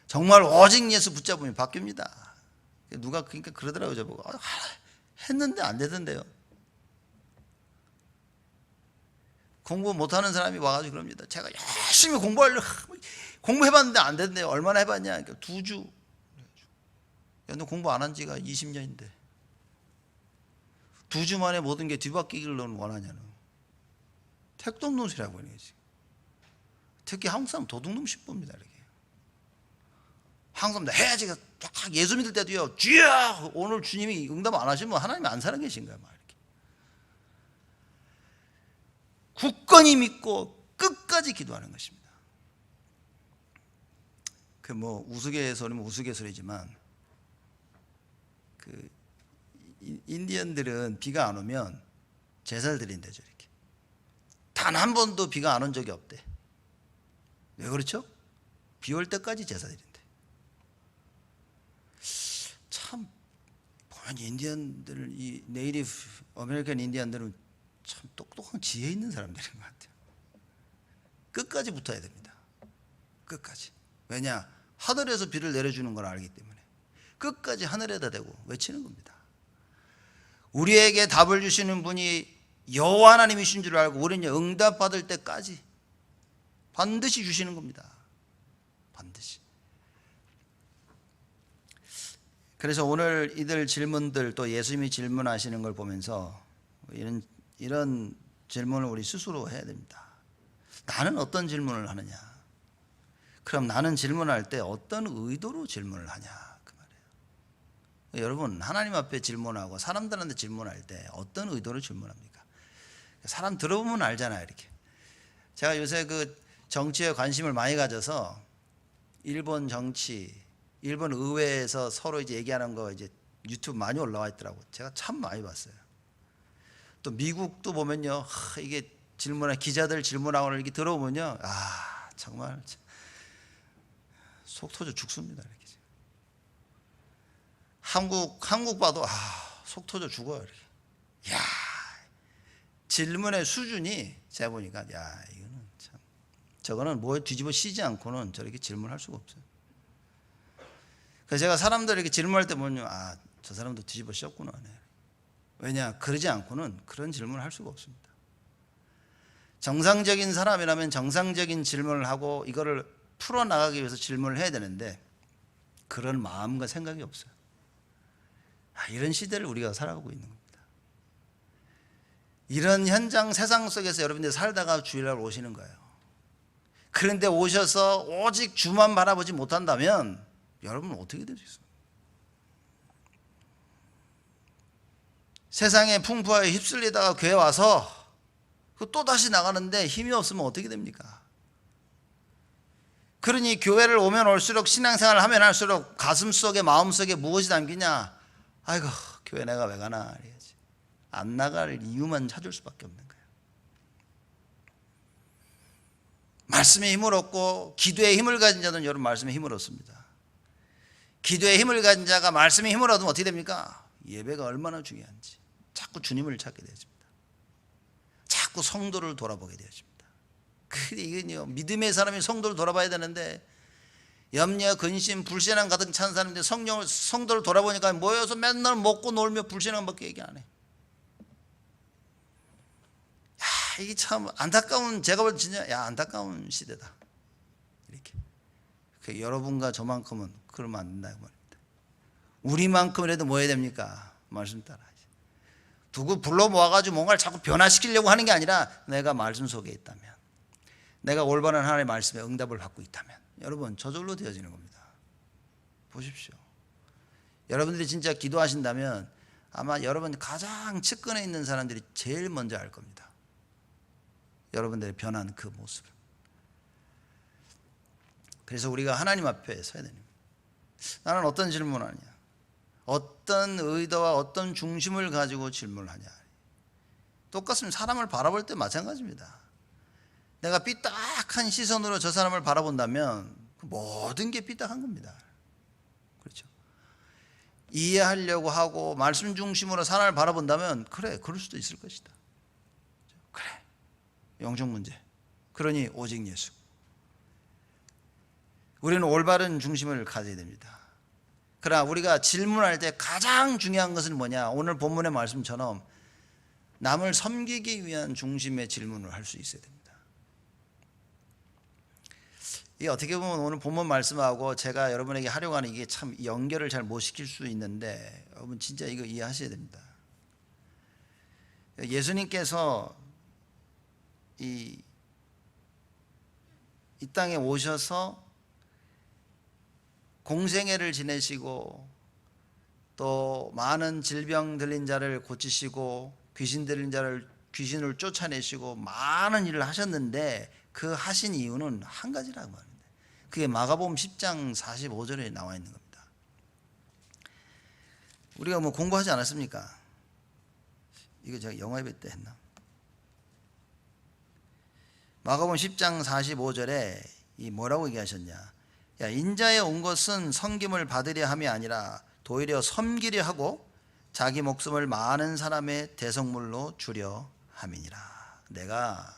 Speaker 1: 정말 오직 예수 붙잡으면 바뀝니다. 누가 그러니까 그러더라고요. 저보고 했는데 안 되던데요. 공부 못하는 사람이 와가지고 그럽니다. 제가 열심히 공부해봤는데 안 된대요. 얼마나 해봤냐? 그러니까 2주. 야, 너 공부 안 한 지가 20년인데 2주 만에 모든 게 뒤바뀌기를 너는 원하냐는. 택도 없는 소리라고 하는 거지. 특히 한국 사람 도둑놈 싶습니다. 이렇게. 한국 사람 해야지. 딱 예수 믿을 때도요, 주여! 오늘 주님이 응답 안 하시면 하나님이 안 살아계신 거야. 막 이렇게. 굳건히 믿고 끝까지 기도하는 것입니다. 그 우스갯소리면 우스갯소리지만, 그 인디언들은 비가 안 오면 제사를 드린대죠. 이렇게. 단 한 번도 비가 안 온 적이 없대. 왜 그렇죠? 비 올 때까지 제사 드린대. 참 보면 인디언들, 이 네이티브 아메리칸 인디언들은 참 똑똑한 지혜 있는 사람들인 것 같아요. 끝까지 붙어야 됩니다. 끝까지. 왜냐? 하늘에서 비를 내려주는 걸 알기 때문에 끝까지 하늘에다 대고 외치는 겁니다. 우리에게 답을 주시는 분이 여호와 하나님이신 줄 알고 우리는 응답받을 때까지 반드시 주시는 겁니다. 반드시. 그래서 오늘 이들 질문들, 또 예수님이 질문하시는 걸 보면서 이런 질문을 우리 스스로 해야 됩니다. 나는 어떤 질문을 하느냐? 그럼 나는 질문할 때 어떤 의도로 질문을 하냐? 그 말이에요. 여러분, 하나님 앞에 질문하고 사람들한테 질문할 때 어떤 의도로 질문합니까? 사람 들어보면 알잖아요. 이렇게 제가 요새 그 정치에 관심을 많이 가져서 일본 정치, 일본 의회에서 서로 이제 얘기하는 거 이제 유튜브 많이 올라와 있더라고. 제가 참 많이 봤어요. 또 미국도 보면요, 이게 질문에 기자들 질문하고 이렇게 들어보면요, 정말 속 터져 죽습니다. 이렇게. 한국 봐도 속 터져 죽어요. 이렇게. 야, 질문의 수준이 제가 보니까 이거는 참, 저거는 뭐에 뒤집어 씌지 않고는 저렇게 질문할 수가 없어요. 그래서 제가 사람들 이렇게 질문할 때 보면요, 저 사람도 뒤집어 씌었구나. 왜냐, 그러지 않고는 그런 질문을 할 수가 없습니다. 정상적인 사람이라면 정상적인 질문을 하고 이거를 풀어나가기 위해서 질문을 해야 되는데 그런 마음과 생각이 없어요. 이런 시대를 우리가 살아가고 있는 겁니다. 이런 현장 세상 속에서 여러분들이 살다가 주일날 오시는 거예요. 그런데 오셔서 오직 주만 바라보지 못한다면 여러분은 어떻게 될 수 있어요? 세상의 풍부하게 휩쓸리다가 교회 와서 또 다시 나가는데 힘이 없으면 어떻게 됩니까? 그러니 교회를 오면 올수록 신앙생활을 하면 할수록 가슴속에 마음속에 무엇이 담기냐? 아이고, 교회 내가 왜 가나 이래야지. 안 나갈 이유만 찾을 수밖에 없는 거예요. 말씀에 힘을 얻고 기도에 힘을 가진 자는 여러분 말씀에 힘을 얻습니다. 기도에 힘을 가진 자가 말씀에 힘을 얻으면 어떻게 됩니까? 예배가 얼마나 중요한지 자꾸 주님을 찾게 되어집니다. 자꾸 성도를 돌아보게 되어집니다. 이건요, 믿음의 사람이 성도를 돌아봐야 되는데 염려, 근심, 불신앙 가득 찬 사람인데 성도를 돌아보니까 모여서 맨날 먹고 놀며 불신앙밖에 얘기 안 해. 이게 참 안타까운, 제가 볼 때 진짜 안타까운 시대다. 이렇게. 여러분과 저만큼은 그러면 안 된다고 말입니다. 우리만큼이라도 뭐 해야 됩니까? 말씀 따라. 누구 불러 모아가지고 뭔가를 자꾸 변화시키려고 하는 게 아니라 내가 말씀 속에 있다면, 내가 올바른 하나님의 말씀에 응답을 받고 있다면 여러분 저절로 되어지는 겁니다. 보십시오. 여러분들이 진짜 기도하신다면 아마 여러분 가장 측근에 있는 사람들이 제일 먼저 알 겁니다. 여러분들의 변한 그 모습을. 그래서 우리가 하나님 앞에 서야 됩니다. 나는 어떤 질문을 하냐, 어떤 의도와 어떤 중심을 가지고 질문을 하냐. 똑같습니다. 사람을 바라볼 때 마찬가지입니다. 내가 삐딱한 시선으로 저 사람을 바라본다면 모든 게 삐딱한 겁니다. 그렇죠? 이해하려고 하고 말씀 중심으로 사람을 바라본다면 그래, 그럴 수도 있을 것이다. 그래, 영적 문제. 그러니 오직 예수. 우리는 올바른 중심을 가져야 됩니다. 그러나 우리가 질문할 때 가장 중요한 것은 뭐냐? 오늘 본문의 말씀처럼 남을 섬기기 위한 중심의 질문을 할 수 있어야 됩니다. 이게 어떻게 보면 오늘 본문 말씀하고 제가 여러분에게 하려고 하는 이게 참 연결을 잘 못 시킬 수 있는데 여러분 진짜 이거 이해하셔야 됩니다. 예수님께서 이 땅에 오셔서 공생애를 지내시고 또 많은 질병 들린 자를 고치시고 귀신 들린 자를 귀신을 쫓아내시고 많은 일을 하셨는데 그 하신 이유는 한 가지라고 합니다. 그게 마가복음 10장 45절에 나와 있는 겁니다. 우리가 뭐 공부하지 않았습니까? 이거 제가 영어 예배 때 했나? 마가복음 10장 45절에 이 뭐라고 얘기하셨냐? 인자에 온 것은 섬김을 받으려 함이 아니라 도리어 섬기려 하고 자기 목숨을 많은 사람의 대성물로 주려 함이니라. 내가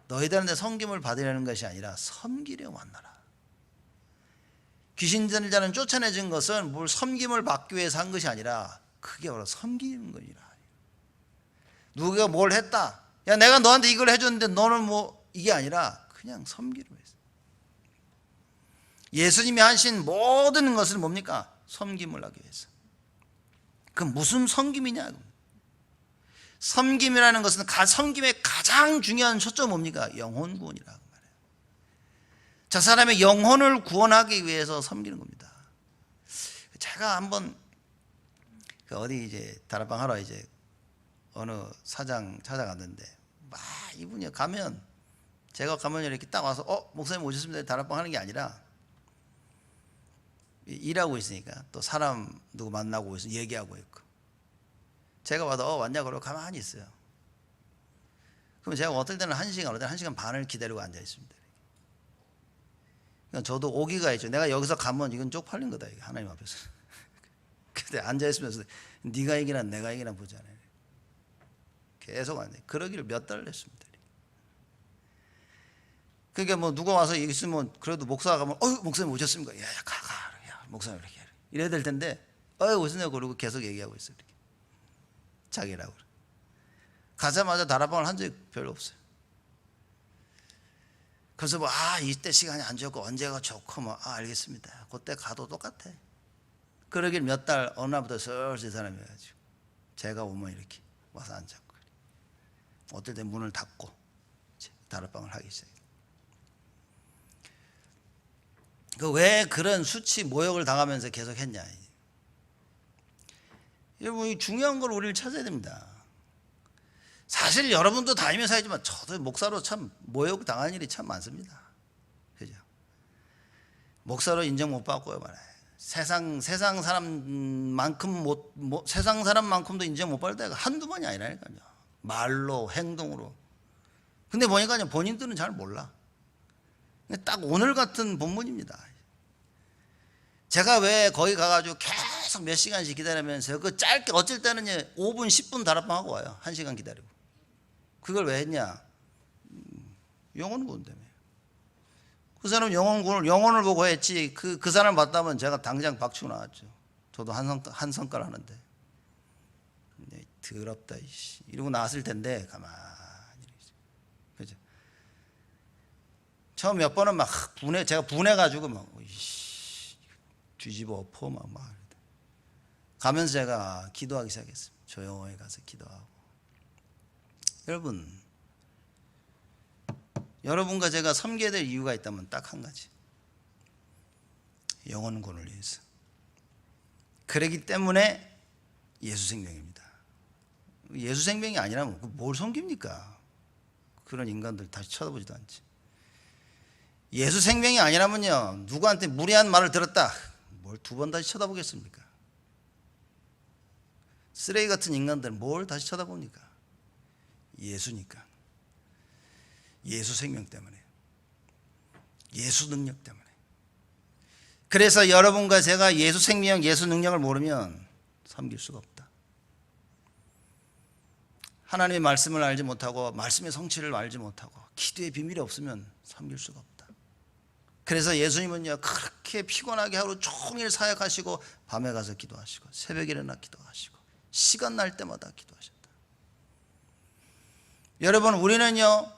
Speaker 1: 너희들한테 섬김을 받으려는 것이 아니라 섬기려 왔노라. 귀신 들린 자는 쫓아내준 것은 뭘 섬김을 받기 위해서 한 것이 아니라 그게 바로 섬기는 거니라. 누가 뭘 했다, 야 내가 너한테 이걸 해줬는데 너는 뭐, 이게 아니라 그냥 섬기려 했어. 예수님이 하신 모든 것은 뭡니까? 섬김을 하기 위해서. 그 무슨 섬김이냐? 섬김이라는 것은 섬김의 가장 중요한 초점 뭡니까? 영혼 구원이라고 말해요. 저 사람의 영혼을 구원하기 위해서 섬기는 겁니다. 제가 한번 그 어디 이제 다락방 하러 이제 어느 사장 찾아갔는데 막 이분이 가면 제가 가면 이렇게 딱 와서 목사님 오셨습니다 다락방 하는 게 아니라 일하고 있으니까 또 사람 누구 만나고 있어 얘기하고 있고 제가 와도 왔냐 그러고 가만히 있어요. 그럼 제가 어떨 때는 1시간 어떨 때는 1시간 반을 기다리고 앉아 있습니다. 그러니까 저도 오기가 있죠. 내가 여기서 가면 이건 쪽팔린 거다 이게 하나님 앞에서. 근데 앉아 있으면서 네가 이기나 내가 이기나 보잖아요. 계속 앉아. 그러기를 몇 달을 했습니다. 그러니까 뭐 누가 와서 있으면 그래도 목사가 가면 목사님 오셨습니까? 야 가. 목사님 이렇게 이래야 될 텐데 오셨네요 그러고 계속 얘기하고 있어요. 이렇게. 자기라고 그래. 가자마자 다락방을 한 적이 별로 없어요. 그래서 뭐 이때 시간이 안 좋고 언제가 좋고 뭐 알겠습니다. 그때 가도 똑같아. 그러길 몇 달 어느 날부터 슬슬 사람이 와가지고 제가 오면 이렇게 와서 앉았고 어떨 때 문을 닫고 다락방을 하기 시작해요. 왜 그런 수치 모욕을 당하면서 계속 했냐. 여러분 중요한 걸 우리를 찾아야 됩니다. 사실 여러분도 다니면서 하지만 저도 목사로 참 모욕 당한 일이 참 많습니다. 그죠? 목사로 인정 못 받고요 말이에요. 세상 사람만큼 세상 사람만큼도 인정 못 받을 때가 한두 번이 아니라니까요. 말로 행동으로. 근데 보니까 본인들은 잘 몰라. 딱 오늘 같은 본문입니다. 제가 왜 거기 가가지고 계속 몇 시간씩 기다리면서 그 짧게 어쩔 때는 5분 10분 다락방 하고 와요. 1시간 기다리고. 그걸 왜 했냐? 영혼 구원 때문에. 그 사람 영혼을 보고 했지 그 사람 봤다면 제가 당장 박치고 나왔죠. 저도 한 성깔 하는데 더럽다 이러고 나왔을 텐데 가만히 그죠? 처음 몇 번은 막 제가 분해가지고 막 뒤집어 엎어 막 가면서 제가 기도하기 시작했습니다. 조용히 가서 기도하고. 여러분과 제가 섬겨야 될 이유가 있다면 딱 한 가지. 영혼 구원을 위해서. 그러기 때문에 예수 생명입니다. 예수 생명이 아니라면 뭘 섬깁니까? 그런 인간들 다시 쳐다보지도 않지. 예수 생명이 아니라면요 누구한테 무례한 말을 들었다 뭘 두 번 다시 쳐다보겠습니까? 쓰레기 같은 인간들 뭘 다시 쳐다봅니까? 예수니까. 예수 생명 때문에. 예수 능력 때문에. 그래서 여러분과 제가 예수 생명, 예수 능력을 모르면 섬길 수가 없다. 하나님의 말씀을 알지 못하고 말씀의 성취를 알지 못하고 기도의 비밀이 없으면 섬길 수가 없다. 그래서 예수님은요 그렇게 피곤하게 하루 종일 사역하시고 밤에 가서 기도하시고 새벽에 일어나 기도하시고 시간 날 때마다 기도하셨다. 여러분 우리는요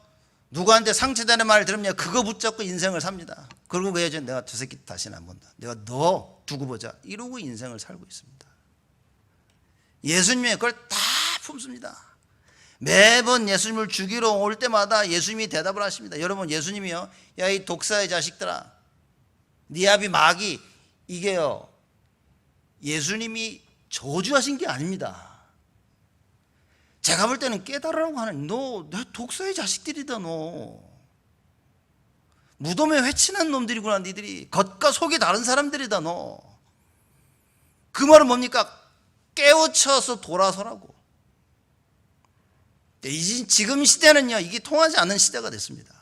Speaker 1: 누구한테 상처되는 말을 들으면 그거 붙잡고 인생을 삽니다. 그리고 그 여자는 내가 저 새끼 다시는 안 본다. 내가 너 두고 보자. 이러고 인생을 살고 있습니다. 예수님이 그걸 다 품습니다. 매번 예수님을 죽이러 올 때마다 예수님이 대답을 하십니다. 여러분 예수님이요 야 이 독사의 자식들아 네 아비 마귀 이게요 예수님이 저주하신 게 아닙니다. 제가 볼 때는 깨달으라고 하는 너 독사의 자식들이다. 너 무덤에 회친한 놈들이구나. 니들이 겉과 속이 다른 사람들이다. 너 그 말은 뭡니까? 깨우쳐서 돌아서라고. 지금 시대는요 이게 통하지 않는 시대가 됐습니다.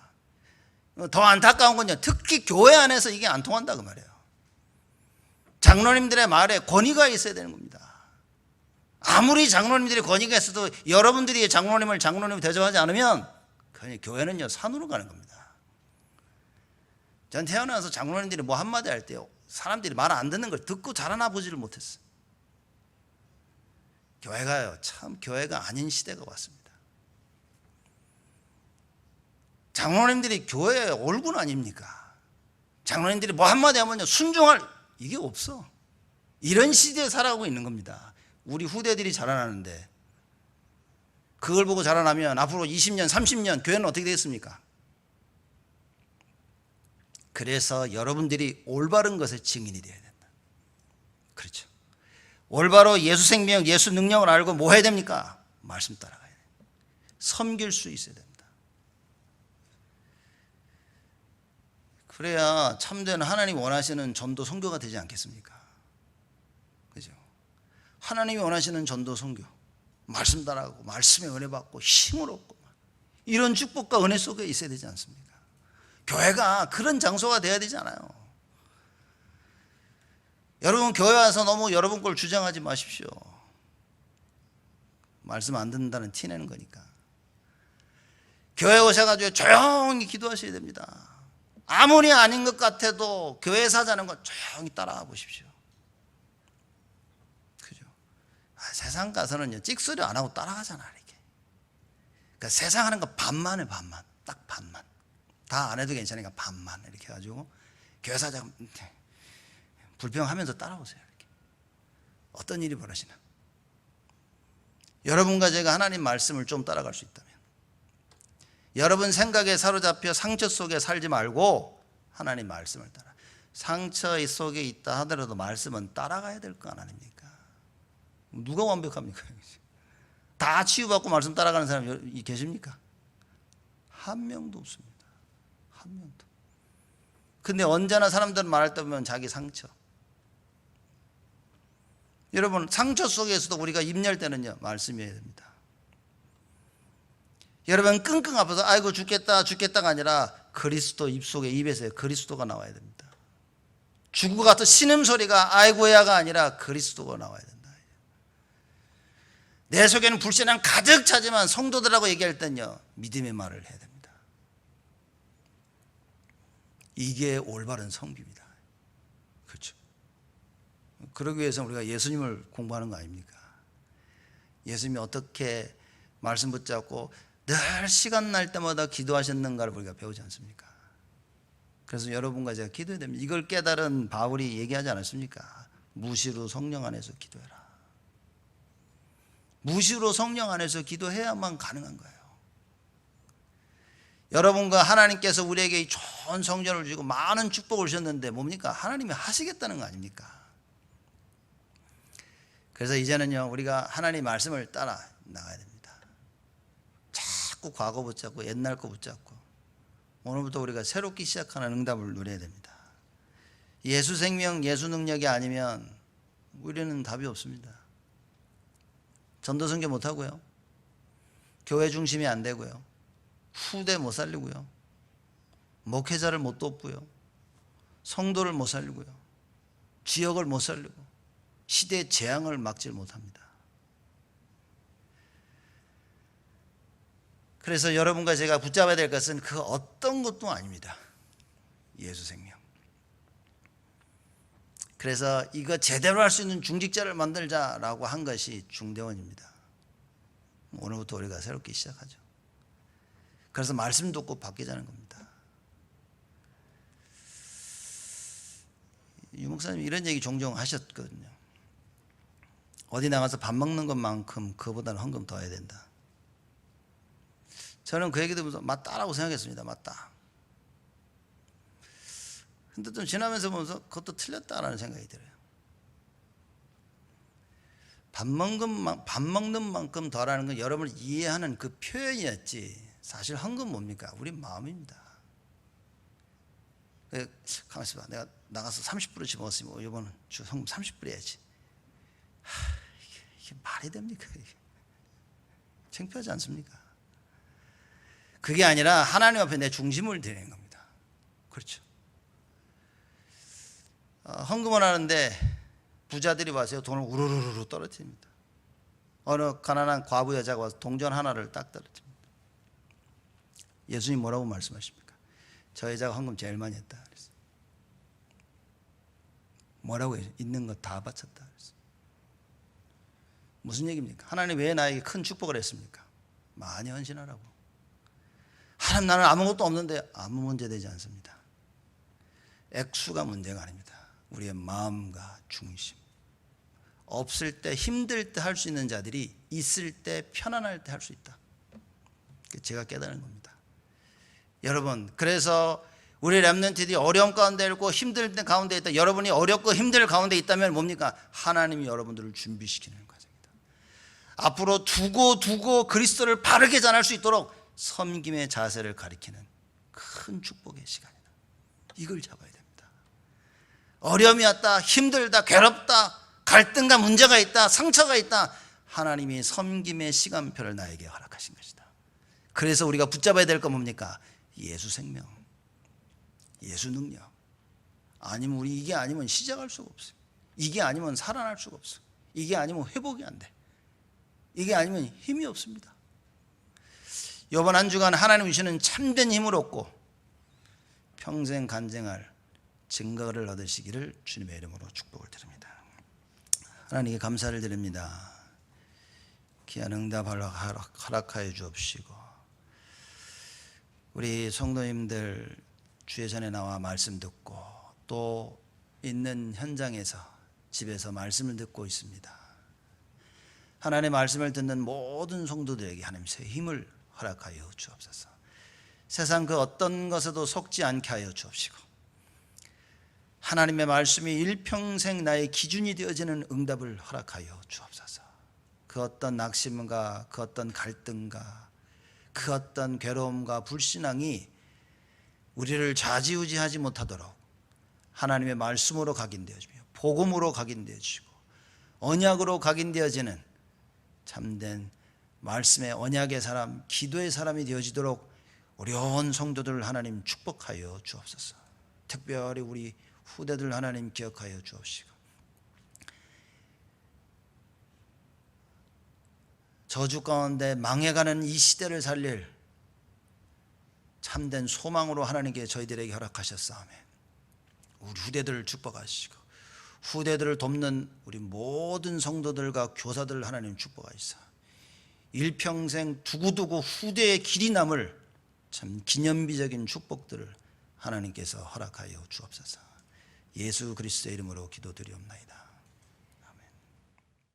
Speaker 1: 더 안타까운 건요 특히 교회 안에서 이게 안 통한다 그 말이에요. 장로님들의 말에 권위가 있어야 되는 겁니다. 아무리 장로님들이 권위가 있어도 여러분들이 장로님을 대접하지 않으면 교회는요 산으로 가는 겁니다. 전 태어나서 장로님들이 뭐 한마디 할 때요 사람들이 말 안 듣는 걸 듣고 자라나 보지를 못했어요. 교회가요 참 교회가 아닌 시대가 왔습니다. 장로님들이 교회의 얼굴 아닙니까? 장로님들이 뭐 한마디 하면요 순종할 이게 없어. 이런 시대에 살아가고 있는 겁니다. 우리 후대들이 자라나는데 그걸 보고 자라나면 앞으로 20년 30년 교회는 어떻게 되겠습니까? 그래서 여러분들이 올바른 것의 증인이 되어야 된다. 그렇죠. 올바로 예수 생명, 예수 능력을 알고 뭐 해야 됩니까? 말씀 따라가야 돼요. 섬길 수 있어야 됩니다. 그래야 참된 하나님 원하시는 전도 선교가 되지 않겠습니까? 그죠? 하나님이 원하시는 전도 선교, 말씀 따라가고 말씀의 은혜 받고 힘을 얻고 이런 축복과 은혜 속에 있어야 되지 않습니까? 교회가 그런 장소가 돼야 되잖아요. 여러분 교회 와서 너무 여러분 걸 주장하지 마십시오. 말씀 안 듣는다는 티 내는 거니까. 교회 오셔가지고 조용히 기도하셔야 됩니다. 아무리 아닌 것 같아도 교회 사자는 건 조용히 따라가 보십시오. 그죠? 세상 가서는요 찍소리 안 하고 따라가잖아 이렇게. 그러니까 세상 하는 거 반만 해, 반만. 딱 반만. 다 안 해도 괜찮으니까 반만 이렇게 해가지고 교회 사장 불평하면서 따라오세요. 이렇게. 어떤 일이 벌어지나. 여러분과 제가 하나님 말씀을 좀 따라갈 수 있다면, 여러분 생각에 사로잡혀 상처 속에 살지 말고 하나님 말씀을 따라. 상처 속에 있다 하더라도 말씀은 따라가야 될 거 아닙니까? 누가 완벽합니까? 다 치유받고 말씀 따라가는 사람이 계십니까? 한 명도 없습니다. 한 명도. 근데 언제나 사람들은 말할 때 보면 자기 상처. 여러분 상처 속에서도 우리가 입 열 때는요 말씀이어야 됩니다. 여러분 끙끙 아파서 아이고 죽겠다 죽겠다가 아니라 그리스도 입속에 입에서 그리스도가 나와야 됩니다. 죽을 것 같은 신음소리가 아이고야가 아니라 그리스도가 나와야 된다. 내 속에는 불신앙 가득 차지만 성도들하고 얘기할 땐요 믿음의 말을 해야 됩니다. 이게 올바른 성비입니다. 그렇죠? 그러기 위해서 우리가 예수님을 공부하는 거 아닙니까? 예수님이 어떻게 말씀 붙잡고 늘 시간 날 때마다 기도하셨는가를 우리가 배우지 않습니까? 그래서 여러분과 제가 기도해야 됩니다. 이걸 깨달은 바울이 얘기하지 않았습니까? 무시로 성령 안에서 기도해라. 무시로 성령 안에서 기도해야만 가능한 거예요. 여러분과 하나님께서 우리에게 좋은 성전을 주시고 많은 축복을 주셨는데 뭡니까? 하나님이 하시겠다는 거 아닙니까? 그래서 이제는요 우리가 하나님 말씀을 따라 나가야 됩니다. 자꾸 과거 붙잡고 옛날 거 붙잡고 오늘부터 우리가 새롭게 시작하는 응답을 누려야 됩니다. 예수 생명, 예수 능력이 아니면 우리는 답이 없습니다. 전도 선교 못 하고요, 교회 중심이 안 되고요, 후대 못 살리고요, 목회자를 못 돕고요, 성도를 못 살리고요, 지역을 못 살리고 시대의 재앙을 막지 못합니다. 그래서 여러분과 제가 붙잡아야 될 것은 그 어떤 것도 아닙니다. 예수 생명. 그래서 이거 제대로 할 수 있는 중직자를 만들자라고 한 것이 중대원입니다. 오늘부터 우리가 새롭게 시작하죠. 그래서 말씀 듣고 바뀌자는 겁니다. 유 목사님 이런 얘기 종종 하셨거든요. 어디 나가서 밥 먹는 것만큼 그보다는 헌금 더 해야 된다. 저는 그 얘기 들으면서 맞다라고 생각했습니다. 맞다. 근데 좀 지나면서 보면서 그것도 틀렸다라는 생각이 들어요. 밥 먹는 만큼 더라는 건 여러분을 이해하는 그 표현이었지, 사실 헌금 뭡니까? 우리 마음입니다. 가만히 있어봐. 내가 나가서 30불어치 먹었으면 이번은 주 헌금 30불 해야지. 이게 말이 됩니까? 이게 창피하지 않습니까? 그게 아니라 하나님 앞에 내 중심을 드리는 겁니다. 그렇죠? 헌금을 하는데 부자들이 와서 돈을 우르르르 떨어뜨립니다. 어느 가난한 과부 여자가 와서 동전 하나를 딱 떨어뜨립니다. 예수님 뭐라고 말씀하십니까? 저 여자가 헌금 제일 많이 했다 그랬어요. 뭐라고 해요? 있는 거 다 바쳤다 그랬어요. 무슨 얘기입니까? 하나님 왜 나에게 큰 축복을 했습니까? 많이 헌신하라고. 하나님 나는 아무것도 없는데 아무 문제 되지 않습니다. 액수가 문제가 아닙니다. 우리의 마음과 중심. 없을 때 힘들 때 할 수 있는 자들이 있을 때 편안할 때 할 수 있다. 제가 깨달은 겁니다. 여러분 그래서 우리 렘넌트들이 어려움 가운데 있고 힘들 때 가운데 있다. 여러분이 어렵고 힘들 가운데 있다면 뭡니까? 하나님이 여러분들을 준비시키는 과정이다. 앞으로 두고 그리스도를 바르게 전할 수 있도록 섬김의 자세를 가리키는 큰 축복의 시간이다. 이걸 잡아야 됩니다. 어려움이 왔다, 힘들다, 괴롭다, 갈등과 문제가 있다, 상처가 있다. 하나님이 섬김의 시간표를 나에게 허락하신 것이다. 그래서 우리가 붙잡아야 될 건 뭡니까? 예수 생명, 예수 능력. 아니면 우리 이게 아니면 시작할 수가 없어요. 이게 아니면 살아날 수가 없어요. 이게 아니면 회복이 안 돼. 이게 아니면 힘이 없습니다. 이번 한 주간 하나님 주시는 참된 힘을 얻고 평생 간증할 증거를 얻으시기를 주님의 이름으로 축복을 드립니다. 하나님께 감사를 드립니다. 귀한 응답 허락하여 주옵시고, 우리 성도님들 주의 전에 나와 말씀 듣고 또 있는 현장에서 집에서 말씀을 듣고 있습니다. 하나님의 말씀을 듣는 모든 성도들에게 하나님 새 힘을 허락하여 주옵소서. 세상 그 어떤 것에도 속지 않게 하여 주옵시고, 하나님의 말씀이 일평생 나의 기준이 되어지는 응답을 허락하여 주옵소서. 그 어떤 낙심과 그 어떤 갈등과 그 어떤 괴로움과 불신앙이 우리를 좌지우지하지 못하도록 하나님의 말씀으로 각인되어지며 복음으로 각인되어지고 언약으로 각인되어지는 참된 말씀의 언약의 사람, 기도의 사람이 되어지도록 어려운 성도들을 하나님 축복하여 주옵소서. 특별히 우리 후대들 하나님 기억하여 주옵시고, 저주 가운데 망해가는 이 시대를 살릴 참된 소망으로 하나님께 저희들에게 허락하셨사오며 우리 후대들을 축복하시고 후대들을 돕는 우리 모든 성도들과 교사들을 하나님 축복하시사 일평생 두고두고 후대의 길이 남을 참 기념비적인 축복들을 하나님께서 허락하여 주옵소서. 예수 그리스도의 이름으로 기도드리옵나이다.